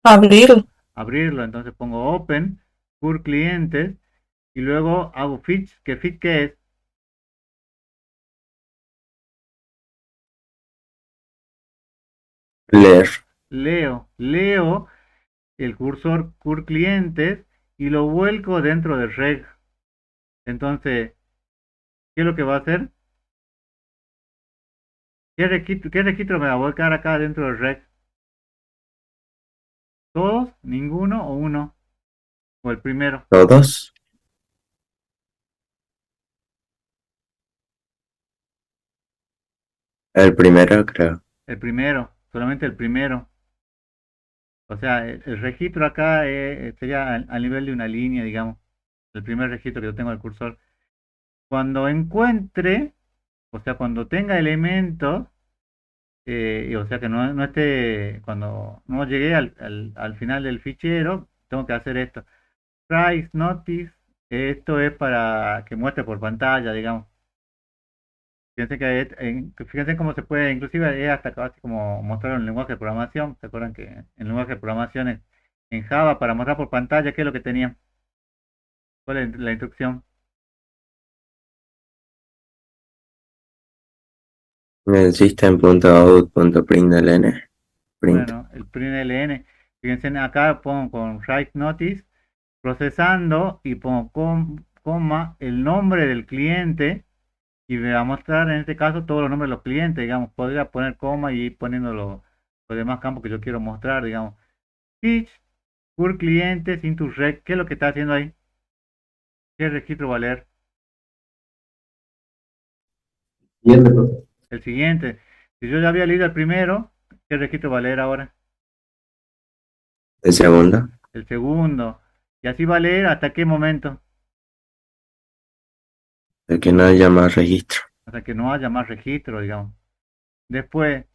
Abrir. Abrirlo. Entonces pongo open, cur clientes, y luego hago fetch. ¿Que fetch qué es? Leer. Leo el cursor cur clientes y lo vuelco dentro del reg. Entonces, ¿qué es lo que va a hacer? ¿Qué registro me va a volcar acá dentro del reg? ¿Todos? ¿Ninguno o uno? ¿O el primero? Todos. El primero, creo. El primero, solamente el primero. O sea, el registro acá sería al nivel de una línea, digamos. El primer registro que yo tengo del cursor. Cuando encuentre, o sea, cuando tenga elementos, o sea que no esté, cuando no llegué al final del fichero, tengo que hacer esto. Price Notice, esto es para que muestre por pantalla, digamos. Fíjense cómo se puede, inclusive es hasta casi como mostrar un lenguaje de programación. ¿Se acuerdan que en el lenguaje de programación en Java para mostrar por pantalla qué es lo que tenía? ¿Cuál es la instrucción? El system.out.println. Print. Bueno, el println. Fíjense acá pongo con write notice, procesando y pongo coma el nombre del cliente y me va a mostrar en este caso todos los nombres de los clientes, digamos. Podría poner coma y ir poniendo los demás campos que yo quiero mostrar, digamos. Each por cliente sin tu rec, ¿qué es lo que está haciendo ahí? ¿Qué registro va a leer? Siguiente, profe. El siguiente. Si yo ya había leído el primero, ¿qué registro va a leer ahora? El segundo. El segundo. Y así va a leer hasta qué momento. El que no haya más registro. Hasta que no haya más registro, digamos. Después,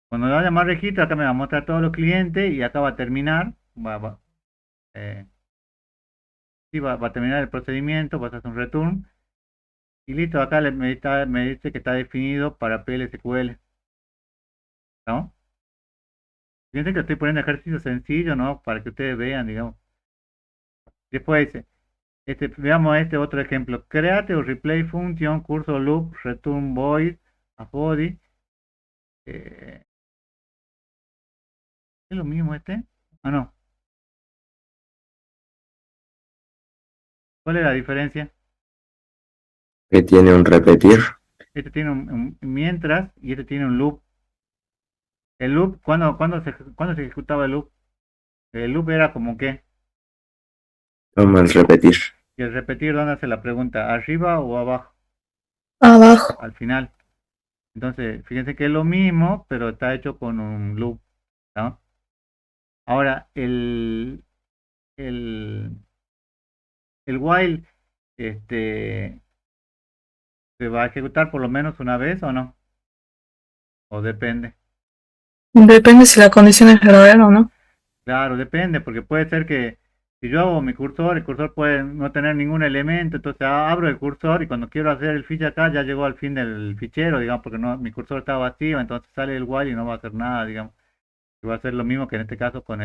cuando no haya más registro, acá me va a mostrar todos los clientes y acá va a terminar. Eh, sí, va a terminar el procedimiento, vas a hacer un return. Y listo, acá me dice que está definido para PLSQL. ¿No? Fíjense que estoy poniendo ejercicio sencillo, ¿no? Para que ustedes vean, digamos. Después dice, veamos este otro ejemplo. Create o replay function, cursor loop, return void, a body. ¿Es lo mismo este? Ah, no. ¿Cuál es la diferencia? Que tiene un repetir. Este tiene un mientras y este tiene un loop. El loop, ¿cuándo se ejecutaba el loop? El loop era como que, Como el repetir. y el repetir, ¿dónde hace la pregunta? ¿Arriba o abajo? Abajo. Al final. Entonces, fíjense que es lo mismo, pero está hecho con un loop, ¿no? Ahora, el, el while, ¿se va a ejecutar por lo menos una vez o no? O depende. Depende si la condición es verdadera o no. Claro, depende, porque puede ser que si yo hago mi cursor, el cursor puede no tener ningún elemento, entonces abro el cursor y cuando quiero hacer el fiche acá ya llegó al fin del fichero, digamos, porque no, mi cursor está vacío, entonces sale el while y no va a hacer nada, digamos. Y va a ser lo mismo que en este caso con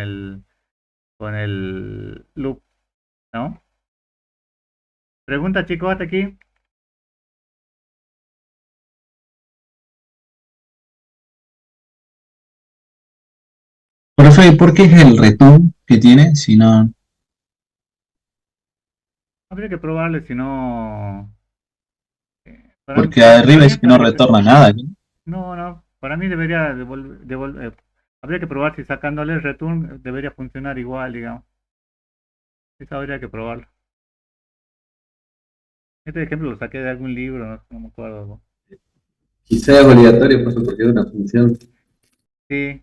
el loop, ¿no? Pregunta, chicos, hasta aquí. Profe, ¿y por qué es el return que tiene? Si no, Habría que probarle, si no... porque para arriba mí es que no habría que... retorna nada. No, para mí debería devolver... habría que probar si sacándole el return debería funcionar igual, digamos. Eso habría que probarlo. Este ejemplo lo saqué de algún libro, no me acuerdo. Quizá es obligatorio, profe, porque es una función. Sí,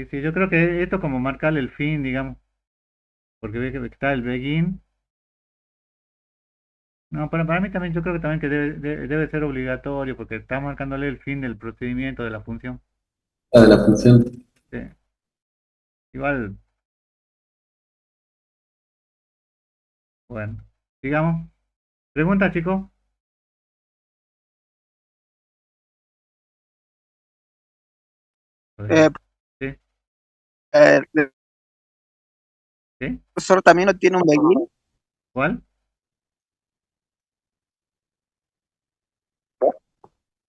sí, yo creo que esto como marcarle el fin, digamos, porque ve que está el begin. No, para mí también, yo creo que también que debe ser obligatorio, porque está marcándole el fin del procedimiento de la función. Ah, de la función. Sí. Igual, bueno, digamos. Pregunta, chicos. Eh, Sí, el sí, cursor también no tiene un begin, ¿cuál?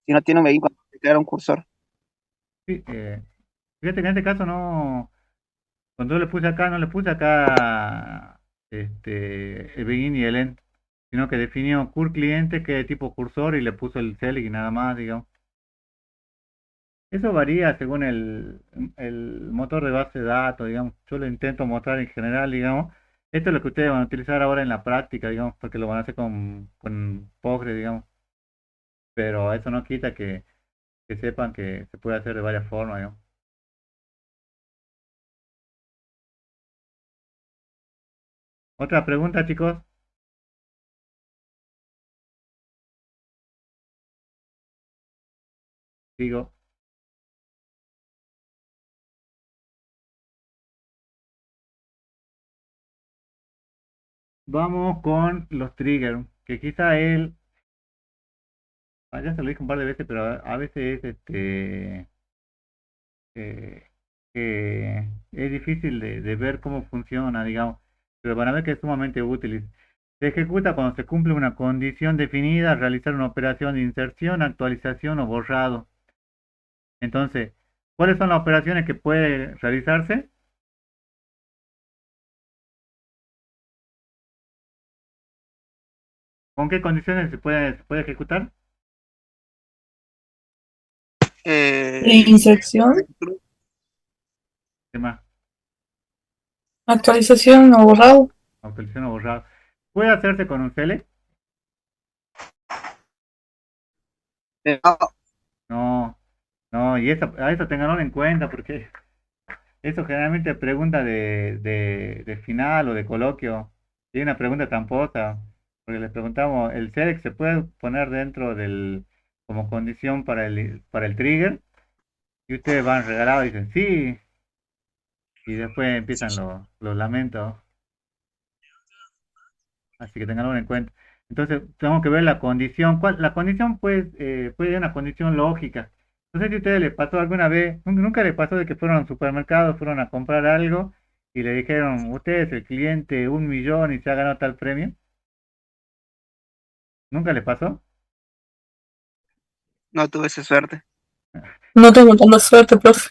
si no tiene un begin cuando se crea un cursor. Sí, fíjate que en este caso no, cuando yo le puse acá, no le puse acá el begin y el end, sino que definió cliente que es tipo cursor y le puso el select y nada más, digamos. Eso varía según el motor de base de datos, digamos. Yo lo intento mostrar en general, digamos. Esto es lo que ustedes van a utilizar ahora en la práctica, digamos, porque lo van a hacer con Postgre, digamos. Pero eso no quita que sepan que se puede hacer de varias formas, digamos. Otra pregunta, chicos. Digo, vamos con los triggers, que quizá ya se lo dije un par de veces, pero a veces eh, es difícil de ver cómo funciona, digamos, pero van a ver que es sumamente útil. Se ejecuta cuando se cumple una condición definida, realizar una operación de inserción, actualización o borrado. Entonces, ¿cuáles son las operaciones que puede realizarse? ¿Con qué condiciones se puede ejecutar? Inserción, ¿Qué más? actualización o borrado. Actualización o borrado. ¿Puede hacerse con un select? No, No, no, y a eso tenganlo en cuenta porque eso generalmente es pregunta de final o de coloquio. Y una pregunta tramposa, porque les preguntamos, ¿el SEDEX se puede poner dentro como condición para el trigger? Y ustedes van regalados y dicen sí, y después empiezan los lamentos. Así que tenganlo en cuenta. Entonces, tengo que ver la condición. La condición pues, puede ser una condición lógica. No sé si a ustedes les pasó alguna vez, nunca les pasó de que fueron al supermercado, fueron a comprar algo y le dijeron, usted es el cliente 1 millón y se ha ganado tal premio. ¿Nunca les pasó? no tuve esa suerte. No tengo tanta suerte, profe.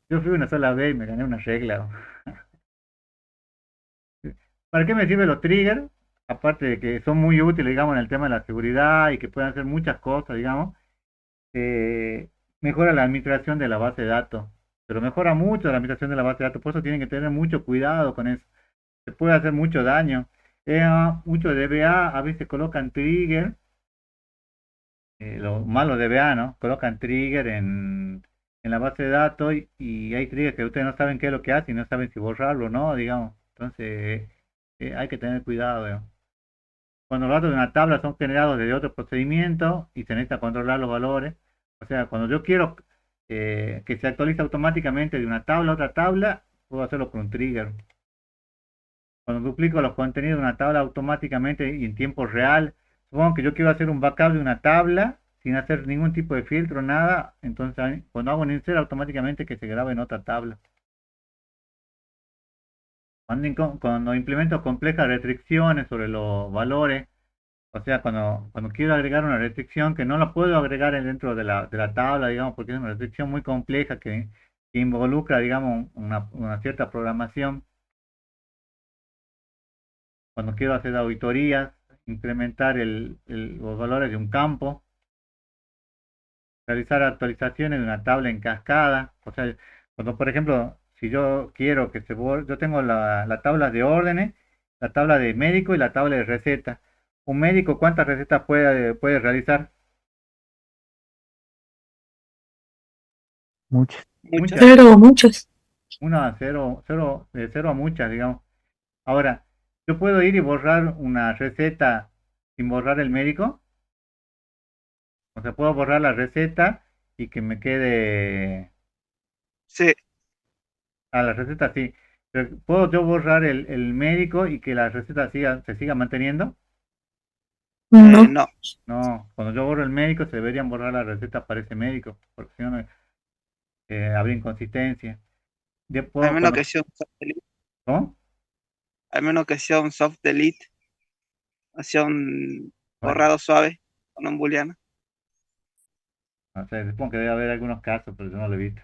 Yo fui una sola vez y me gané una regla. ¿Para qué me sirven los triggers? Aparte de que son muy útiles, digamos, en el tema de la seguridad y que pueden hacer muchas cosas, digamos. eh, Mejora la administración de la base de datos, pero mejora mucho la administración de la base de datos, por eso tienen que tener mucho cuidado con eso, se puede hacer mucho daño. Muchos DBA a veces colocan trigger, los malos DBA, ¿no? Colocan trigger en la base de datos y hay triggers que ustedes no saben qué es lo que hacen y no saben si borrarlo o no, digamos. Entonces, hay que tener cuidado, digamos. Cuando los datos de una tabla son generados desde otro procedimiento y se necesita controlar los valores, o sea, cuando yo quiero que se actualice automáticamente de una tabla a otra tabla, puedo hacerlo con un trigger. Cuando duplico los contenidos de una tabla automáticamente y en tiempo real, supongo que yo quiero hacer un backup de una tabla sin hacer ningún tipo de filtro, nada, entonces cuando hago un insert automáticamente que se grabe en otra tabla. Cuando implemento complejas restricciones sobre los valores, o sea, cuando quiero agregar una restricción que no la puedo agregar dentro de la tabla, digamos, porque es una restricción muy compleja que involucra, digamos, una cierta programación. Cuando quiero hacer auditorías, incrementar los valores de un campo, realizar actualizaciones de una tabla en cascada. O sea, cuando, por ejemplo, si yo quiero yo tengo la tabla de órdenes, la tabla de médico y la tabla de receta. Un médico, ¿cuántas recetas puede realizar? Muchos. Muchas. Muchas. Cero, muchas. Una, cero, cero, de cero a muchas, digamos. Ahora, yo puedo ir y borrar una receta sin borrar el médico. O sea, puedo borrar la receta y que me quede Sí, a la receta sí. Pero ¿puedo yo borrar el médico y que la receta se siga manteniendo? No. no. No, cuando yo borro el médico se deberían borrar la receta para ese médico, porque si no habría inconsistencia. Yo Al puedo, menos que sea un soft delete. ¿cómo? Al menos que sea un soft delete. O sea un Bueno, borrado suave con un booleano. no sé, supongo que debe haber algunos casos, pero yo no lo he visto.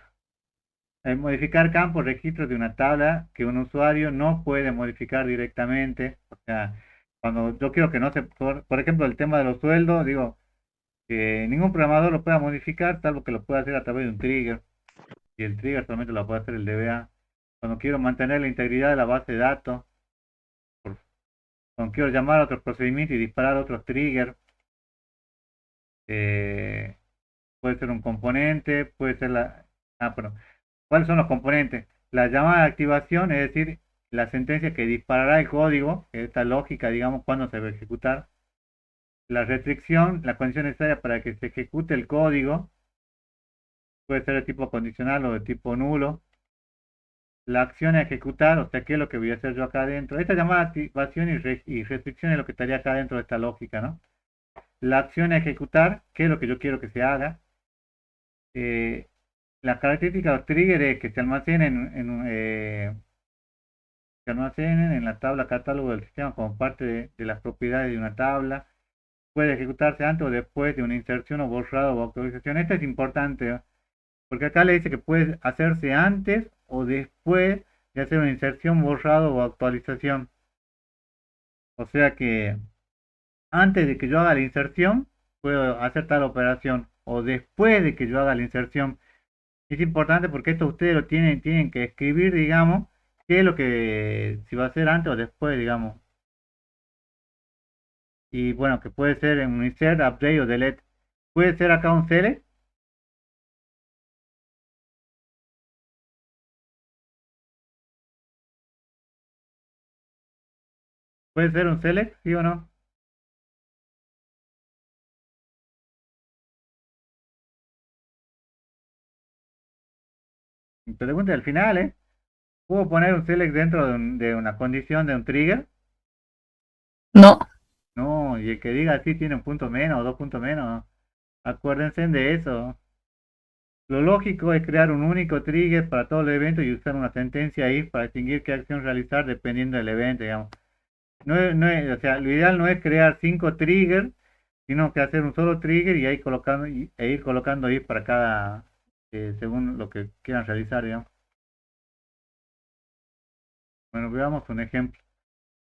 Modificar campos, registros de una tabla que un usuario no puede modificar directamente. O sea, cuando yo quiero que no se, por ejemplo, el tema de los sueldos, digo que ningún programador lo pueda modificar, salvo que lo pueda hacer a través de un trigger. Y el trigger solamente lo puede hacer el DBA. Cuando quiero mantener la integridad de la base de datos, por- cuando quiero llamar a otros procedimientos y disparar otros triggers, eh, puede ser un componente, puede ser bueno, ¿cuáles son los componentes? La llamada de activación, es decir, la sentencia que disparará el código, esta lógica, digamos, cuándo se va a ejecutar. La restricción, la condición necesaria para que se ejecute el código, puede ser de tipo condicional o de tipo nulo. La acción a ejecutar, o sea, qué es lo que voy a hacer yo acá adentro. Esta llamada activación y restricción es lo que estaría acá dentro de esta lógica, ¿no? La acción a ejecutar, qué es lo que yo quiero que se haga. Eh, la característica de los triggers es que se almacenen en la tabla catálogo del sistema como parte de las propiedades de una tabla. Puede ejecutarse antes o después de una inserción o borrado o actualización. Esto es importante, ¿no? Porque acá le dice que puede hacerse antes o después de hacer una inserción, borrado o actualización. O sea que antes de que yo haga la inserción, puedo hacer tal operación. O después de que yo haga la inserción. Es importante porque esto ustedes lo tienen que escribir, digamos, qué es lo que, si va a ser antes o después, digamos. Y bueno, que puede ser en un insert, update o delete. Puede ser acá un select. Puede ser un select, ¿sí o no? Pregunta al final, ¿eh? ¿Puedo poner un select dentro de una condición de un trigger? No. No, y el que diga así tiene un punto menos o 2 puntos menos. Acuérdense de eso. Lo lógico es crear un único trigger para todo el evento y usar una sentencia ahí para distinguir qué acción realizar dependiendo del evento, digamos. O sea, lo ideal no es crear 5 triggers, sino que hacer un solo trigger y ahí colocando e ir colocando ahí para cada según lo que quieran realizar, digamos. Bueno, veamos un ejemplo.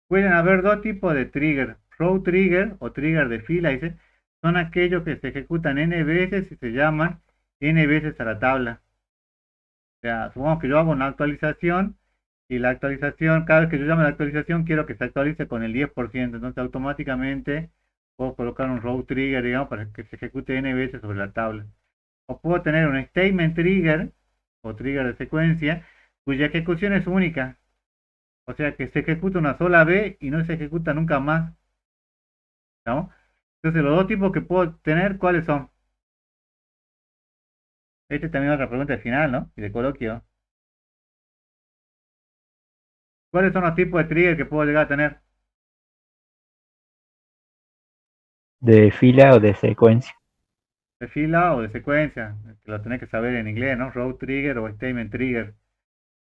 Pueden haber dos tipos de trigger, row trigger o trigger de fila, dice, son aquellos que se ejecutan n veces y se llaman n veces a la tabla. O sea, supongamos que yo hago una actualización y la actualización, cada vez que yo llame a la actualización, quiero que se actualice con el 10%, entonces automáticamente puedo colocar un row trigger, digamos, para que se ejecute n veces sobre la tabla. O puedo tener un statement trigger o trigger de secuencia cuya ejecución es única. O sea que se ejecuta una sola vez y no se ejecuta nunca más. ¿No? Entonces los dos tipos que puedo tener, ¿cuáles son? Este también es otra pregunta de final, ¿no? Y de coloquio. ¿Cuáles son los tipos de trigger que puedo llegar a tener? ¿De fila o de secuencia? ¿De fila o de secuencia? Que lo tenés que saber en inglés, ¿no? Row trigger o statement trigger.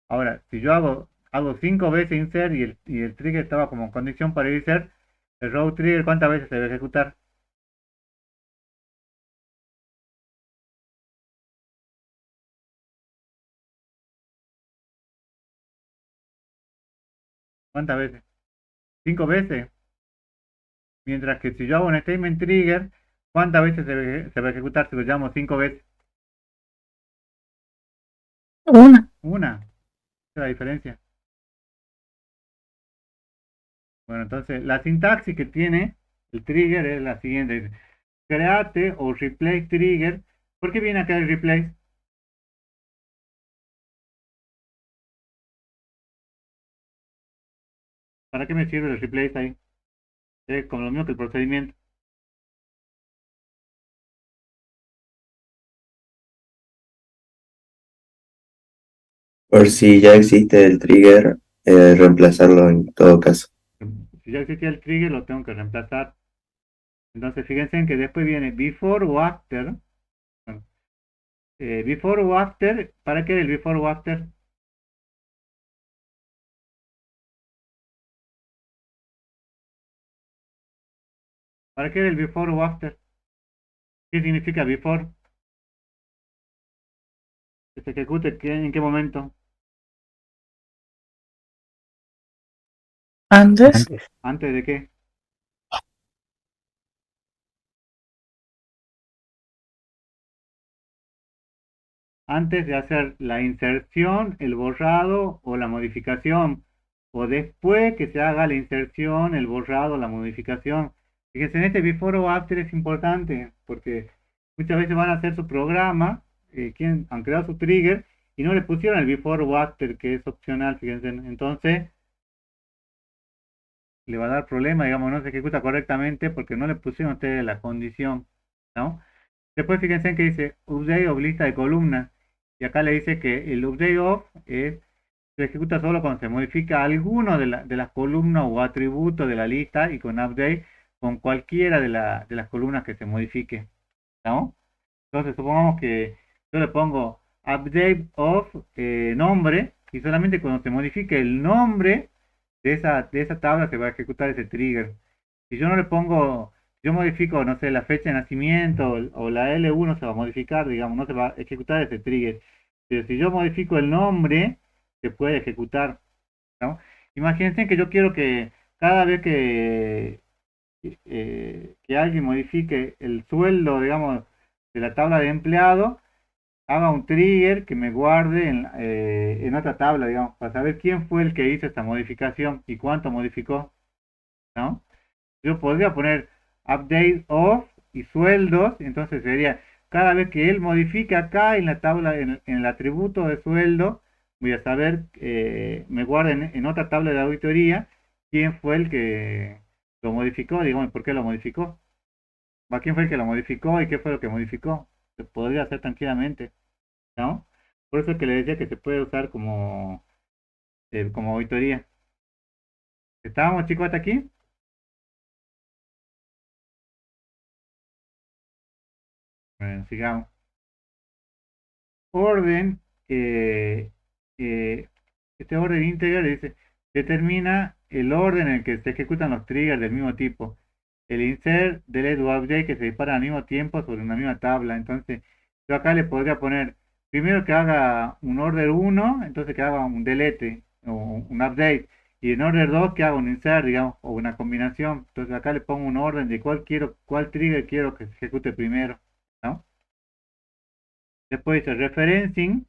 Ahora, si yo hago 5 veces insert y el trigger estaba como condición para insert, el row trigger, ¿cuántas veces se debe ejecutar? ¿Cuántas veces? 5 veces. Mientras que si yo hago un statement trigger, ¿cuántas veces se va a ejecutar si lo llamo 5 veces? Una. Una. Esa es la diferencia. Bueno, entonces la sintaxis que tiene el trigger es la siguiente. Dice, create o replace trigger. ¿Por qué viene acá el replace? ¿Para qué me sirve el replace ahí? Es como lo mismo que el procedimiento. Por si ya existe el trigger, reemplazarlo en todo caso. Si ya existía el trigger, lo tengo que reemplazar. Entonces fíjense en que después viene before o after. Bueno, before o after, ¿para qué el before o after? ¿Para qué el before o after? ¿Qué significa before? Que se ejecute en qué momento. Antes. Antes. ¿Antes de qué? Antes de hacer la inserción, el borrado o la modificación, o después que se haga la inserción, el borrado, la modificación. Fíjense, en este before o after es importante, porque muchas veces van a hacer su programa, han creado su trigger, y no le pusieron el before o after, que es opcional, fíjense. Entonces, le va a dar problema, digamos, no se ejecuta correctamente porque no le pusieron a ustedes la condición, ¿no? Después fíjense que dice update of lista de columnas. Y acá le dice que el update of se ejecuta solo cuando se modifica alguno de las columnas o atributos de la lista y con update con cualquiera de las columnas que se modifique. ¿No? Entonces supongamos que yo le pongo update of nombre y solamente cuando se modifique el nombre de esa tabla se va a ejecutar ese trigger. Si yo no le pongo, yo modifico, no sé, la fecha de nacimiento o la L1 se va a modificar, digamos, no se va a ejecutar ese trigger. Pero si yo modifico el nombre, se puede ejecutar, ¿no? Imagínense que yo quiero que cada vez que alguien modifique el sueldo, digamos, de la tabla de empleado, haga un trigger que me guarde en otra tabla, digamos, para saber quién fue el que hizo esta modificación y cuánto modificó, ¿no? Yo podría poner update of y sueldos, entonces sería, cada vez que él modifique acá en la tabla, en el atributo de sueldo, voy a saber, me guarden en otra tabla de auditoría quién fue el que lo modificó, digamos, por qué lo modificó. ¿Va? ¿Quién fue el que lo modificó y qué fue lo que modificó? Se podría hacer tranquilamente, ¿no? Por eso es que le decía que se puede usar como auditoría. ¿Estábamos, chicos, hasta aquí? Bueno, sigamos. Orden, eh, este orden íntegro dice, determina el orden en el que se ejecutan los triggers del mismo tipo. El insert, delete o update que se disparan al mismo tiempo sobre una misma tabla. Entonces, yo acá le podría poner, primero que haga un order 1, entonces que haga un delete o un update. Y en order 2 que haga un insert, digamos, o una combinación. Entonces acá le pongo un orden de cuál trigger quiero que se ejecute primero, ¿no? Después dice referencing,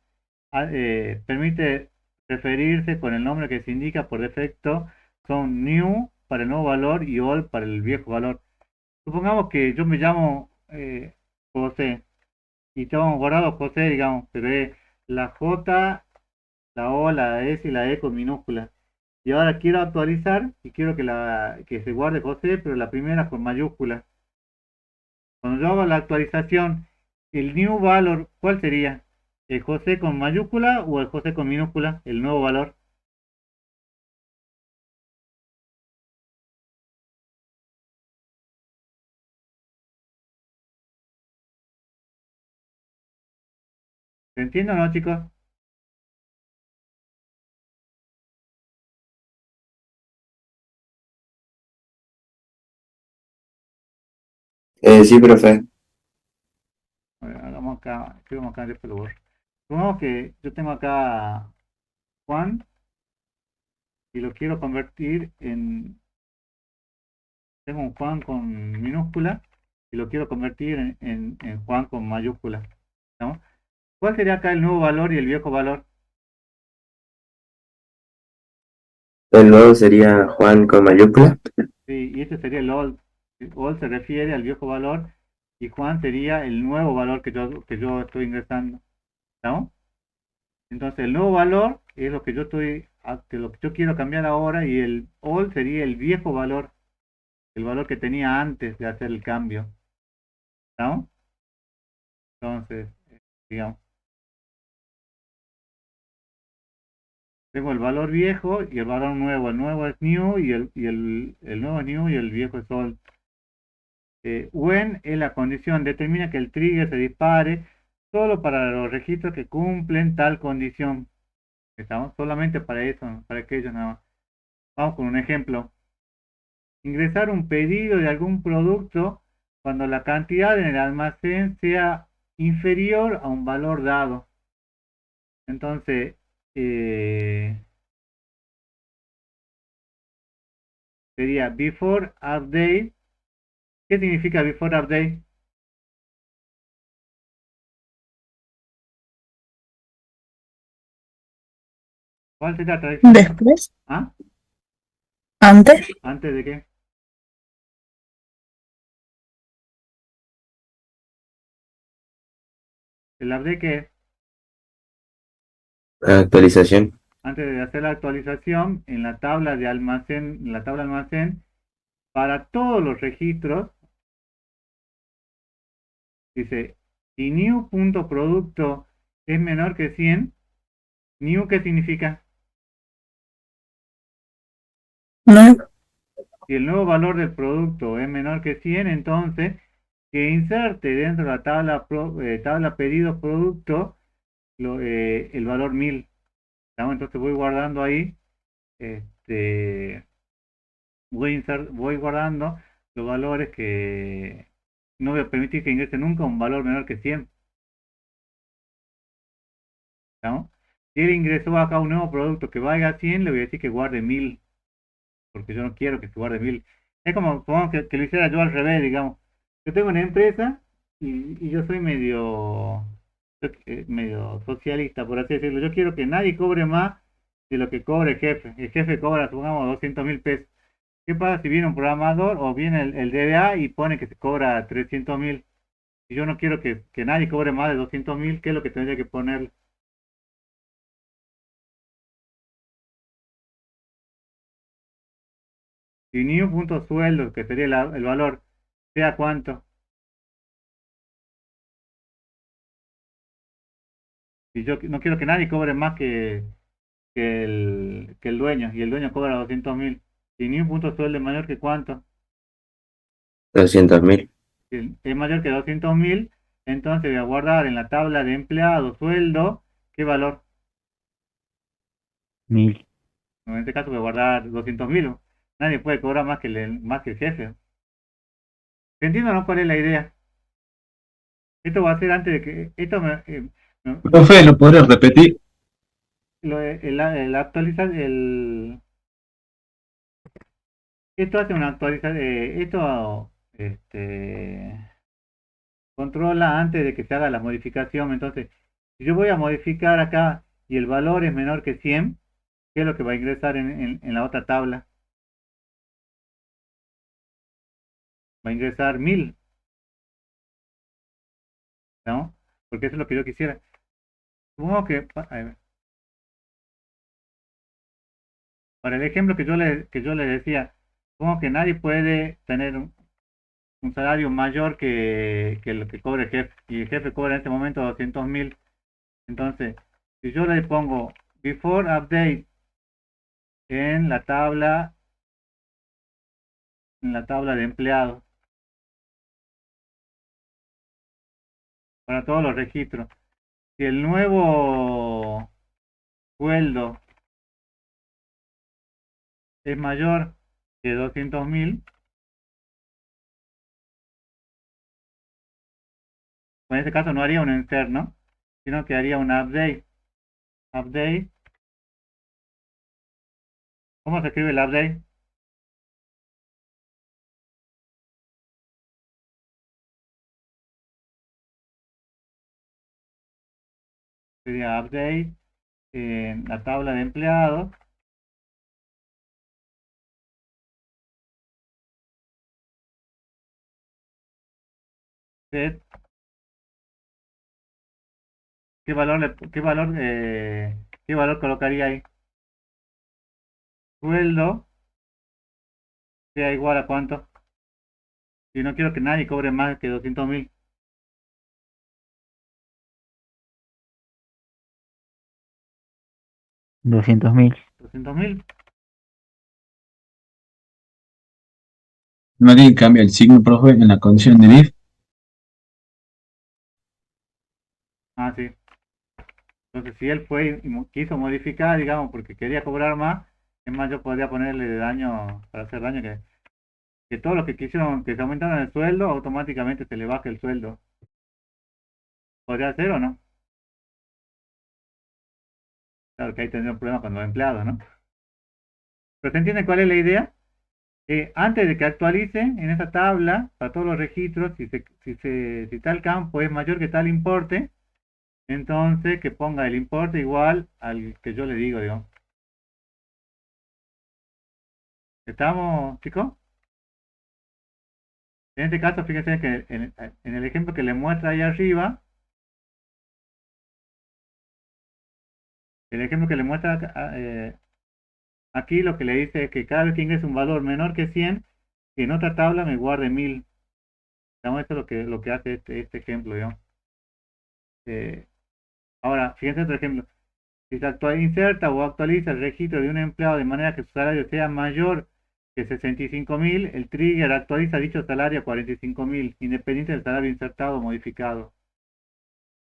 permite referirse con el nombre que se indica por defecto. Son new para el nuevo valor y old para el viejo valor. Supongamos que yo me llamo José y tengo guardado José, digamos, pero es la J, la O, la S y la E con minúsculas. Y ahora quiero actualizar y quiero que se guarde José, pero la primera con mayúsculas. Cuando yo hago la actualización, el new valor, ¿cuál sería? ¿El José con mayúscula o el José con minúscula? El nuevo valor. ¿Se entiende o no, chicos? Sí, profe. Vamos acá, escribimos acá después lo borro. Supongamos que yo tengo acá Juan y lo quiero convertir en, tengo un Juan con minúscula y lo quiero convertir en Juan con mayúscula, ¿no? ¿Cuál sería acá el nuevo valor y el viejo valor? El nuevo sería Juan con mayúscula. Sí, y este sería el old. Old se refiere al viejo valor y Juan sería el nuevo valor que yo estoy ingresando, ¿no? Entonces el nuevo valor es lo que lo que yo quiero cambiar ahora y el old sería el viejo valor, el valor que tenía antes de hacer el cambio, ¿no? Entonces, digamos, tengo el valor viejo y el valor nuevo. El nuevo es new y el nuevo es new y el viejo es old. When es la condición, determina que el trigger se dispare solo para los registros que cumplen tal condición. Estamos solamente para eso, para aquellos nada más. Vamos con un ejemplo. Ingresar un pedido de algún producto cuando la cantidad en el almacén sea inferior a un valor dado. Entonces, sería before update. ¿Qué significa before update? ¿Cuál sería la traducción? Después, ¿Ah? antes, ¿Antes de qué? ¿El update qué es? Actualización. Antes de hacer la actualización en la tabla de almacén, en la tabla almacén, para todos los registros, dice, si new.producto es menor que 100, new, ¿qué significa? no, Si el nuevo valor del producto es menor que 100, entonces que inserte dentro de la tabla pedido producto el valor 1000. ¿No? Entonces voy guardando ahí, este, voy guardando los valores que no voy a permitir que ingrese nunca un valor menor que 100. ¿No? Si él ingresó acá un nuevo producto que valga 100, le voy a decir que guarde 1000, porque yo no quiero que se guarde 1000. Es como supongamos que lo hiciera yo al revés, digamos. Yo tengo una empresa y yo soy medio socialista, por así decirlo. Yo quiero que nadie cobre más de lo que cobre el jefe. El jefe cobra, supongamos, 200.000 pesos. ¿Qué pasa si viene un programador o viene el DBA y pone que se cobra 300.000? Si yo no quiero que nadie cobre más de 200.000, ¿qué es lo que tendría que poner? Si ni un punto sueldo, que sería el valor, sea cuánto. Si yo no quiero que nadie cobre más que el dueño, y el dueño cobra 200.000. Si ni un punto sueldo es mayor que cuánto. 200.000. Si es mayor que 200.000, entonces voy a guardar en la tabla de empleado sueldo, ¿qué valor? 1000. En este caso voy a guardar 200.000. Nadie puede cobrar más que el jefe. ¿Entiendo, no? ¿Cuál es la idea? Esto va a ser antes de que... Esto Profe, ¿lo podrías repetir? el actualizar... Esto hace una actualización... esto... controla antes de que se haga la modificación. Entonces, si yo voy a modificar acá y el valor es menor que 100, ¿qué es lo que va a ingresar en la otra tabla? Va a ingresar 1000, ¿no? Porque eso es lo que yo quisiera. Supongo que, a ver, para el ejemplo que yo le decía, supongo que nadie puede tener un salario mayor que lo que cobre el jefe, y el jefe cobra en este momento 200.000. Entonces, si yo le pongo before update en la tabla de empleados, para todos los registros, si el nuevo sueldo es mayor que 200.000, pues en este caso no haría un insert, ¿no? Sino que haría un update. Update. ¿Cómo se escribe el update? Sería update en la tabla de empleados. Set. ¿Qué valor colocaría ahí? Sueldo sea igual a cuánto. Si no quiero que nadie cobre más que 200.000. 200.000. 200.000. Nadie cambia el signo, profe, en la condición de if. Ah, sí. Entonces, si él fue y quiso modificar, digamos, porque quería cobrar más, es más, yo podría ponerle daño, para hacer daño, que todo lo que quisieron, que se aumentaron el sueldo, automáticamente se le baje el sueldo. ¿Podría ser o no? Claro que ahí tendría un problema con los empleados, ¿no? Pero ¿se entiende cuál es la idea? Antes de que actualice en esa tabla, para todos los registros, si tal campo es mayor que tal importe, entonces que ponga el importe igual al que yo le digo, digamos. ¿Estamos, chicos? En este caso, fíjense que en el ejemplo que le muestra ahí arriba, el ejemplo que le muestra aquí, lo que le dice es que cada vez que ingrese un valor menor que 100, que en otra tabla me guarde 1000. Digamos, esto es lo que hace este ejemplo, digamos. Ahora, fíjense otro ejemplo. Si se inserta o actualiza el registro de un empleado de manera que su salario sea mayor que 65.000, el trigger actualiza dicho salario a 45.000, independiente del salario insertado o modificado.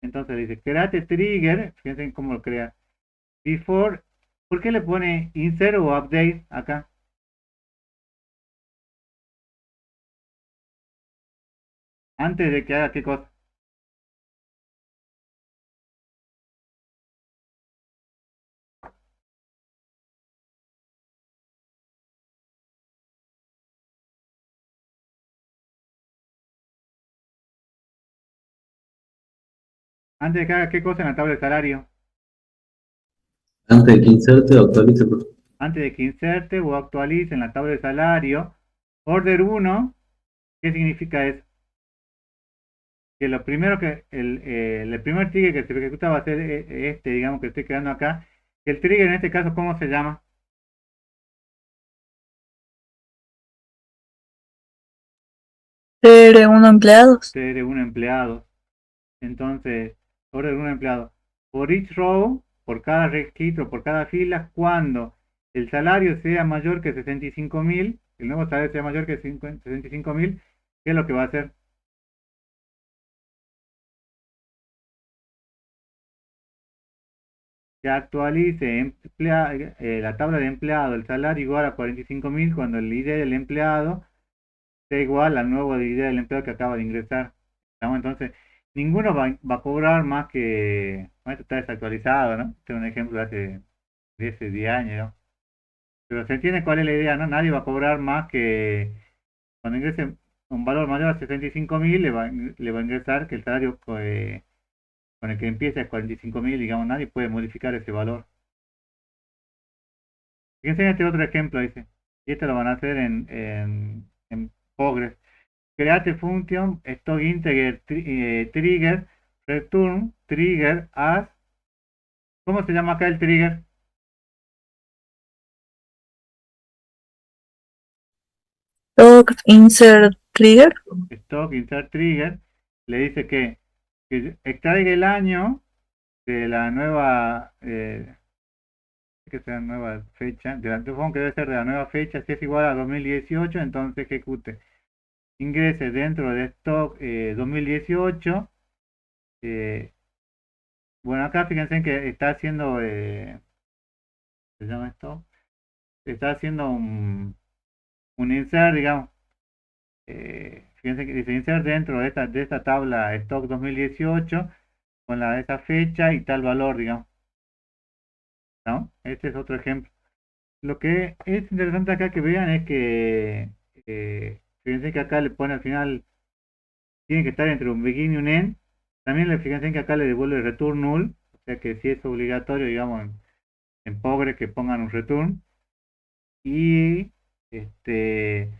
Entonces dice, create trigger, fíjense cómo lo crea. Before, ¿por qué le pone insert o update acá? Antes de que haga qué cosa. Antes de que haga qué cosa en la tabla de salario. Antes de que inserte o actualice, profe. antes de que inserte o actualice en la tabla de salario, order 1, ¿qué significa eso? Que lo primero que, el primer trigger que se ejecuta va a ser este, digamos, que estoy creando acá. El trigger en este caso, ¿cómo se llama? TR1 empleados. TR1 empleado. Entonces, order 1 empleado. For each row, por cada registro, por cada fila, cuando el salario sea mayor que 65.000, el nuevo salario sea mayor que 65.000, ¿qué es lo que va a hacer? Que actualice la tabla de empleado, el salario igual a 45.000 cuando el ID del empleado sea igual al nuevo ID del empleado que acaba de ingresar. ¿Estamos? Entonces, ninguno va a cobrar más que, bueno, esto está desactualizado, ¿no? Este es un ejemplo de hace 10 años, ¿no? Pero se entiende cuál es la idea, ¿no? Nadie va a cobrar más que cuando ingrese un valor mayor a 65.000, le va a ingresar que el salario con el que empieza es 45.000, digamos, nadie puede modificar ese valor. Fíjense en este otro ejemplo, dice, y esto lo van a hacer en Postgres. Create function stock integer trigger return trigger as. ¿Cómo se llama acá el trigger? Stock insert trigger. Stock insert trigger. Le dice que extraiga el año de la nueva que sea nueva fecha, supongo que debe ser de la nueva fecha, si es igual a 2018, entonces ejecute. Ingrese dentro de stock 2018. Bueno, acá fíjense que está haciendo, ¿se llama esto? Está haciendo un insert, digamos. Fíjense que dice insert dentro de esta tabla stock 2018 con esa fecha y tal valor, digamos. ¿No? Este es otro ejemplo. Lo que es interesante acá que vean es que fíjense que acá le pone al final, tiene que estar entre un begin y un end. También fíjense que acá le devuelve return null, o sea que si es obligatorio, digamos, en Postgres que pongan un return. Y este,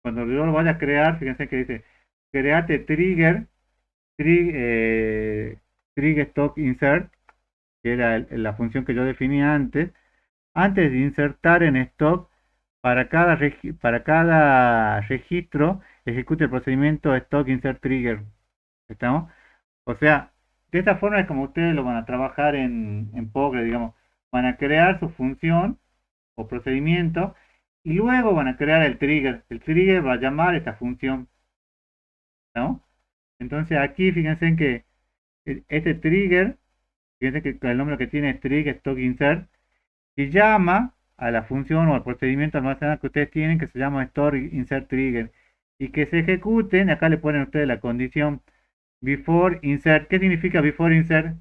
cuando yo lo vaya a crear, fíjense que dice create trigger, trigger stock insert, que era la función que yo definía antes de insertar en stock. Para cada registro ejecute el procedimiento stock insert trigger. ¿Estamos? O sea, de esta forma es como ustedes lo van a trabajar en Postgres, digamos. Van a crear su función o procedimiento y luego van a crear el trigger. El trigger va a llamar esta función. ¿No? Entonces aquí fíjense en que este trigger, fíjense que el nombre que tiene es trigger stock insert, que llama a la función o al procedimiento almacenado que ustedes tienen, que se llama store insert trigger, y que se ejecuten. Acá le ponen ustedes la condición before insert. ¿Qué significa before insert?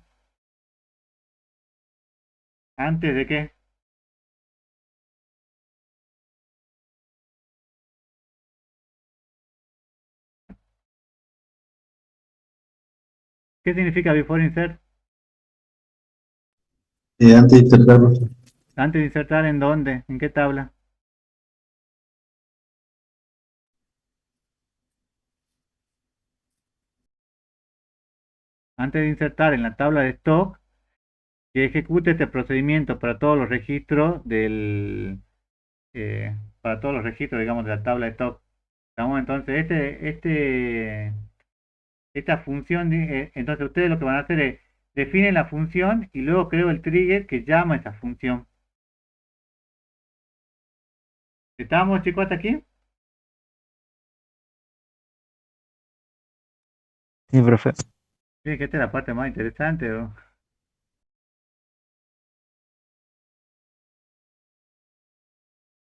¿Antes de qué? ¿Qué significa before insert? Antes de insertar, profe. ¿Antes de insertar en dónde? ¿En qué tabla? Antes de insertar en la tabla de stock, que ejecute este procedimiento para todos los registros para todos los registros, digamos, de la tabla de stock. ¿Estamos? Entonces, esta función, entonces ustedes lo que van a hacer es definen la función y luego creo el trigger que llama a esa función. ¿Estamos, chicos, hasta aquí? Sí, profe. Sí, que esta es la parte más interesante.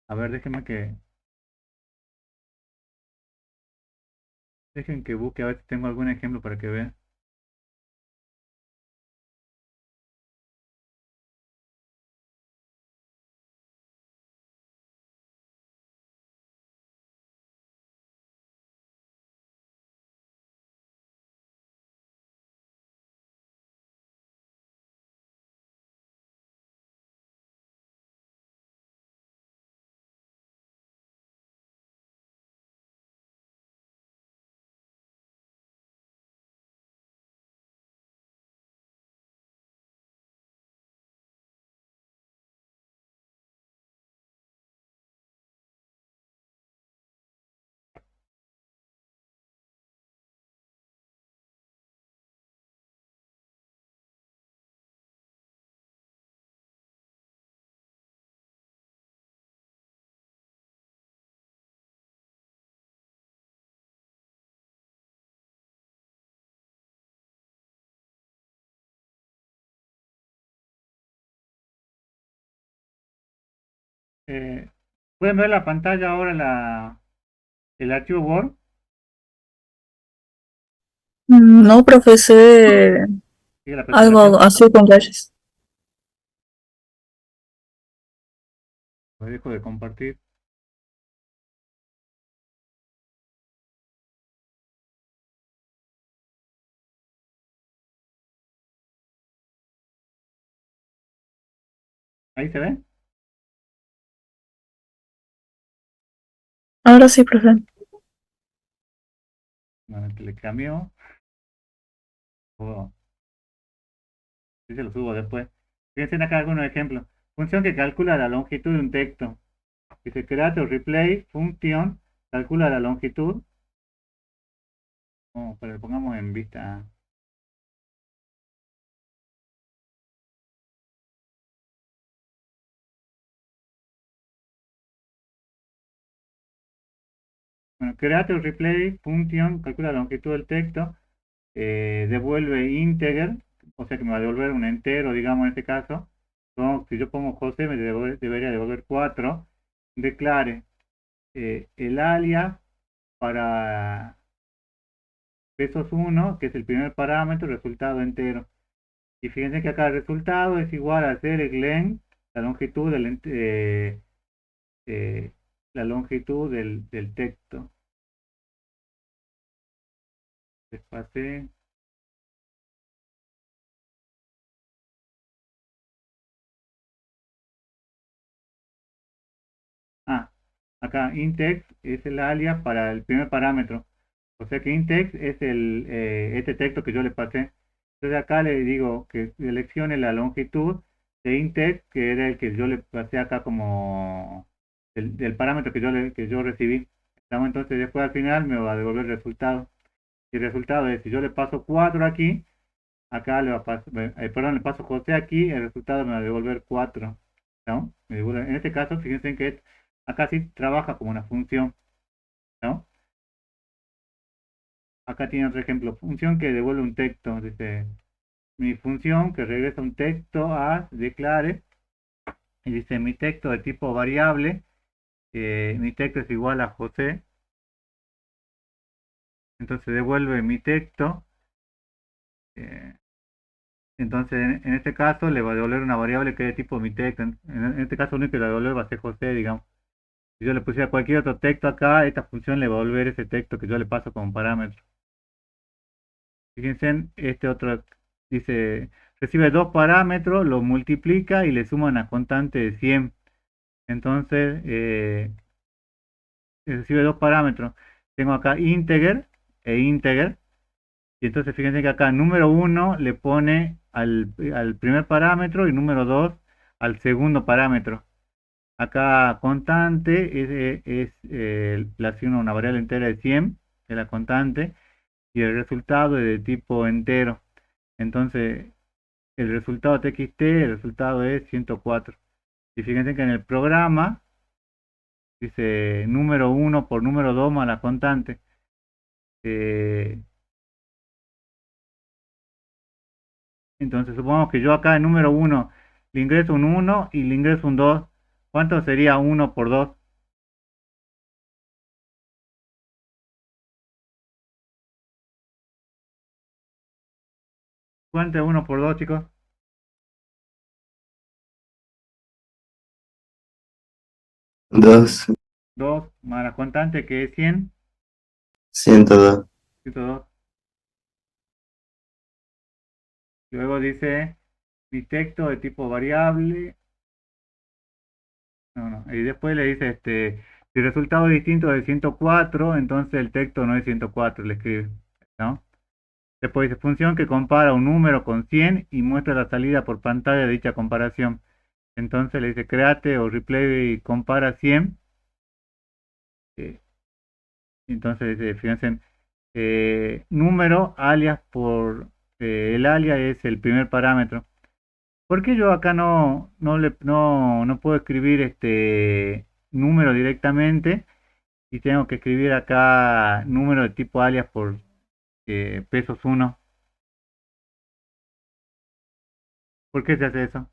A ver, dejen que busque a ver si tengo algún ejemplo para que vean. Eh, ¿Pueden ver la pantalla ahora, el archivo Word? No, profe, se ve ¿Sigue la algo presentación? así con rayas. Lo dejo de compartir. ¿Ahí se ve? Ahora sí, profe. Bueno, que le cambió. Oh, sí se lo subo después. Fíjense acá algunos ejemplos. Función que calcula la longitud de un texto. Dice create o replay, función, calcula la longitud. Oh, pero lo pongamos en vista. Bueno, create o replay, función, calcula la longitud del texto. Devuelve integer, o sea que me va a devolver un entero, digamos en este caso. Si yo pongo José, debería devolver 4. Declare el alias para pesos 1, que es el primer parámetro, resultado entero. Y fíjense que acá el resultado es igual a hacer el len, la longitud eh, la longitud del texto. Despacé. Ah, acá intex es el alias para el primer parámetro. O sea que intex es este texto que yo le pasé. Entonces acá le digo que seleccione la longitud de intex, que era el que yo le pasé acá como del parámetro que yo recibí. ¿Estamos? Entonces después al final me va a devolver el resultado. Y el resultado es, si yo le paso 4 aquí, acá le va a pasar, perdón, le paso José aquí, el resultado me va a devolver 4. ¿No? En este caso, fíjense que acá sí trabaja como una función. ¿No? Acá tiene otro ejemplo, función que devuelve un texto. Dice, mi función que regresa un texto a declare. Y dice, mi texto de tipo variable, mi texto es igual a José. Entonces devuelve mi texto. eh, entonces en este caso le va a devolver una variable que es de tipo mi texto. En este caso único que le va a devolver va a ser José, digamos. Si yo le pusiera cualquier otro texto acá, esta función le va a devolver ese texto que yo le paso como parámetro. Fíjense en este otro, dice, recibe dos parámetros, lo multiplica y le suma una constante de 100. Entonces, recibe dos parámetros. Tengo acá integer e integer. Y entonces fíjense que acá número 1 le pone al primer parámetro y número 2 al segundo parámetro. Acá constante le asigna una variable entera de 100, que es la constante, y el resultado es de tipo entero. Entonces, el resultado txt, el resultado es 104. Y fíjense que en el programa dice número 1 por número 2 más la constante. Eh, entonces, supongamos que yo acá en número 1 le ingreso un 1 y le ingreso un 2. ¿Cuánto sería 1 por 2? ¿Cuánto es 1 por 2, chicos? 2, 2 más la constante que es 100, 102. 102. Luego dice mi texto de tipo variable. No, no. Y después le dice, si el resultado es distinto de 104, entonces el texto no es 104, le escribe, ¿no? Después dice, función que compara un número con 100 y muestra la salida por pantalla de dicha comparación. Entonces le dice, create o replay y compara 100. eh, entonces dice, fíjense, número alias el alias es el primer parámetro. ¿Por qué yo acá no puedo escribir este número directamente y tengo que escribir acá número de tipo alias por pesos 1? ¿Por qué se hace eso?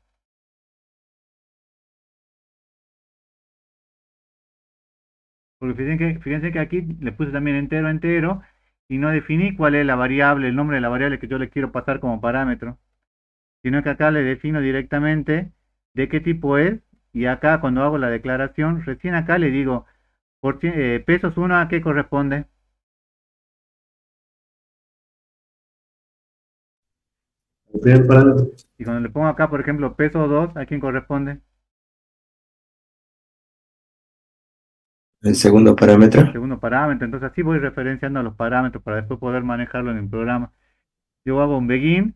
Porque fíjense que aquí le puse también entero, entero, y no definí cuál es la variable, el nombre de la variable que yo le quiero pasar como parámetro, sino que acá le defino directamente de qué tipo es, y acá cuando hago la declaración, recién acá le digo, pesos 1 a qué corresponde, El primer parámetro. y cuando le pongo acá, por ejemplo, peso 2, ¿a quién corresponde? El segundo Al parámetro. segundo parámetro. Entonces así voy referenciando los parámetros para después poder manejarlo en el programa. Yo hago un begin,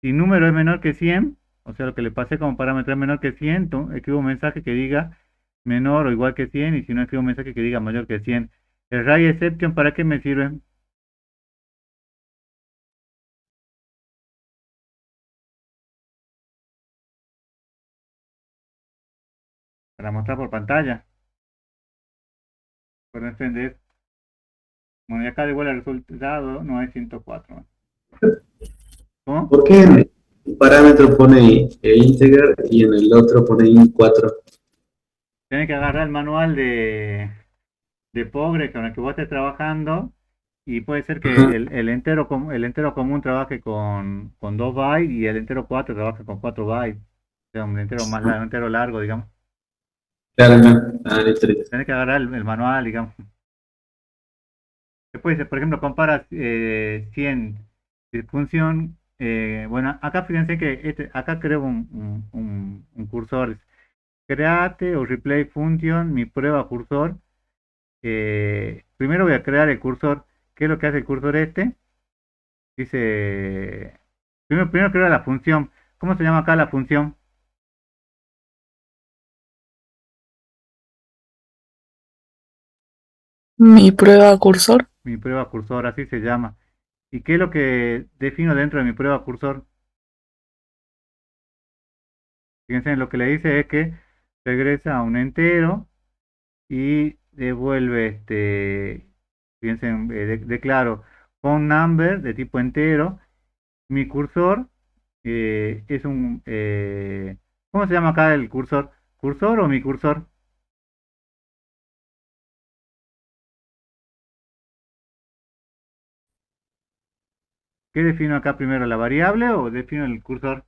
si número es menor que 100, o sea, lo que le pasé como parámetro es menor que 100, escribo un mensaje que diga menor o igual que 100, y si no, escribo un mensaje que diga mayor que 100. El array exception, ¿para qué me sirve? Para mostrar por pantalla. Por encender. Bueno, y acá de igual el resultado no es 104. ¿Cómo? ¿Por qué en un parámetro pone integer y en el otro pone int4? Tienes que agarrar el manual de Progress con el que vos estés trabajando, y puede ser que Ajá. el entero común trabaje con 2 bytes y el entero 4 trabaje con 4 bytes. O sea, un entero más largo, un entero largo, digamos. Claro, no. Ah, listo, listo. Tienes que agarrar el manual, digamos. Después, por ejemplo, comparas 100 de función. Bueno, acá fíjense que acá creo un cursor. Create o replay function, mi prueba cursor. Primero voy a crear el cursor. ¿Qué es lo que hace el cursor este? Dice, primero creo la función. ¿Cómo se llama acá la función? Mi prueba cursor. Mi prueba cursor, así se llama. ¿Y qué es lo que defino dentro de mi prueba cursor? Fíjense, lo que le dice es que regresa a un entero y devuelve fíjense, declaro phone number de tipo entero. Mi cursor es ¿cómo se llama acá el cursor? ¿Cursor o mi cursor? ¿Qué defino acá primero, la variable o defino el cursor?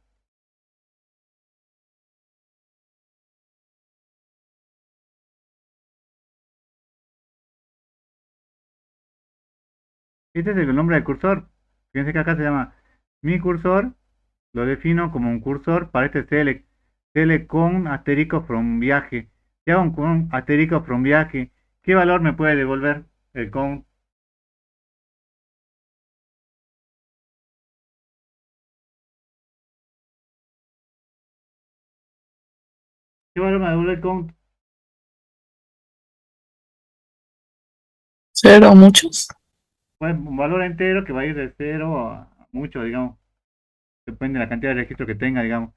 Este es el nombre del cursor. Fíjense que acá se llama mi cursor, lo defino como un cursor para este select con asterisco from viaje. Si hago un con asterisco from viaje, ¿qué valor me puede devolver el con? ¿Qué valor me devuelve el con? Cero, muchos. Pues un valor entero que va a ir de 0 a mucho, digamos. Depende de la cantidad de registros que tenga, digamos.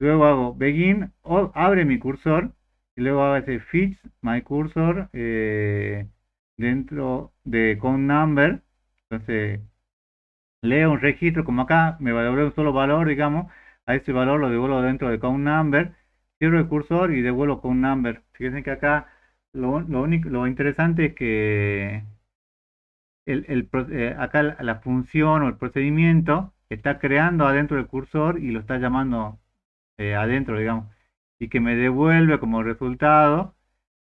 Luego hago begin, o abre mi cursor, y luego hago ese fix my cursor dentro de count number. Entonces leo un registro, como acá me va a devolver un solo valor, digamos, a ese valor lo devuelvo dentro de count number, cierro el cursor y devuelvo count number. Fíjense que acá lo interesante es que acá la función o el procedimiento está creando adentro del cursor y lo está llamando adentro, digamos, y que me devuelve como resultado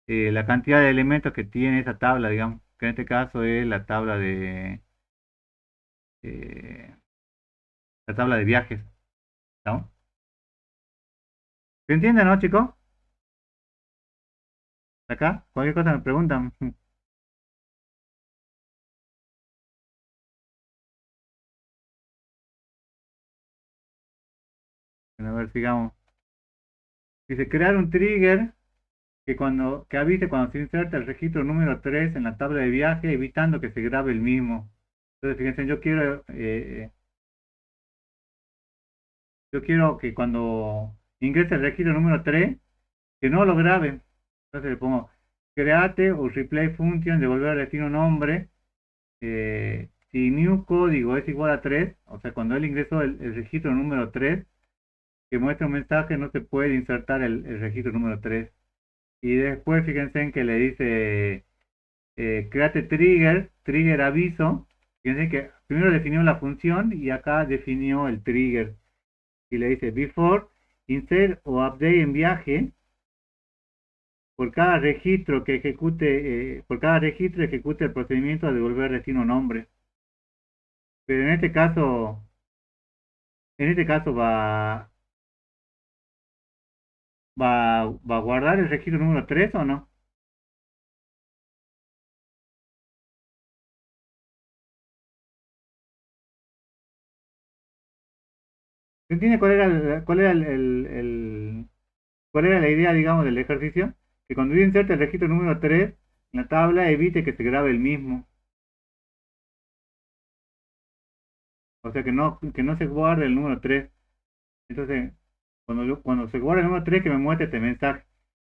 la cantidad de elementos que tiene esa tabla, digamos, que en este caso es eh, la tabla de viajes, ¿no? ¿Se entiende, no, chicos? Acá, cualquier cosa me preguntan. A ver, sigamos. Dice, crear un trigger que avise cuando se inserta el registro número 3 en la tabla de viaje, evitando que se grabe el mismo. Entonces, fíjense, yo quiero que cuando ingrese el registro número 3 que no lo grabe. Entonces le pongo create o replay function, devolver al destino nombre. Si new código es igual a 3, o sea, cuando él ingresó el registro número 3, que muestra un mensaje, no se puede insertar el registro número 3. Y después fíjense en que le dice create trigger aviso. Fíjense que primero definió la función y acá definió el trigger. Y le dice before, insert o update en viaje. Por cada registro que ejecute, ejecute el procedimiento de devolver destino nombre. Pero en este caso va a guardar el registro número 3 o no. ¿Se entiende cuál era la idea, digamos, del ejercicio? Que cuando yo inserte el registro número 3 en la tabla, evite que se grabe el mismo. O sea, que no se guarde el número 3. Entonces, cuando se guarde el número 3, que me muestre este mensaje.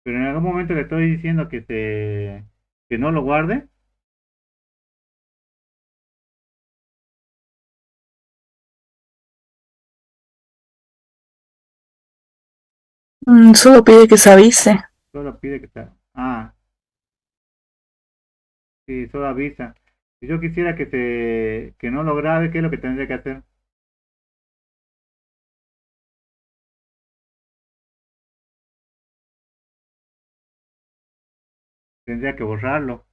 Pero en algún momento le estoy diciendo que no lo guarde. Solo pide que se avise. Solo pide que está. Ah, sí, solo avisa. Si yo quisiera que no lo grabe, ¿qué es lo que tendría que hacer? Tendría que borrarlo.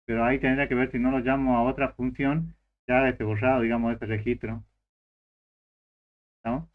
Pero ahí tendría que ver si no lo llamo a otra función, ya haga este borrado, digamos, de este registro. ¿No?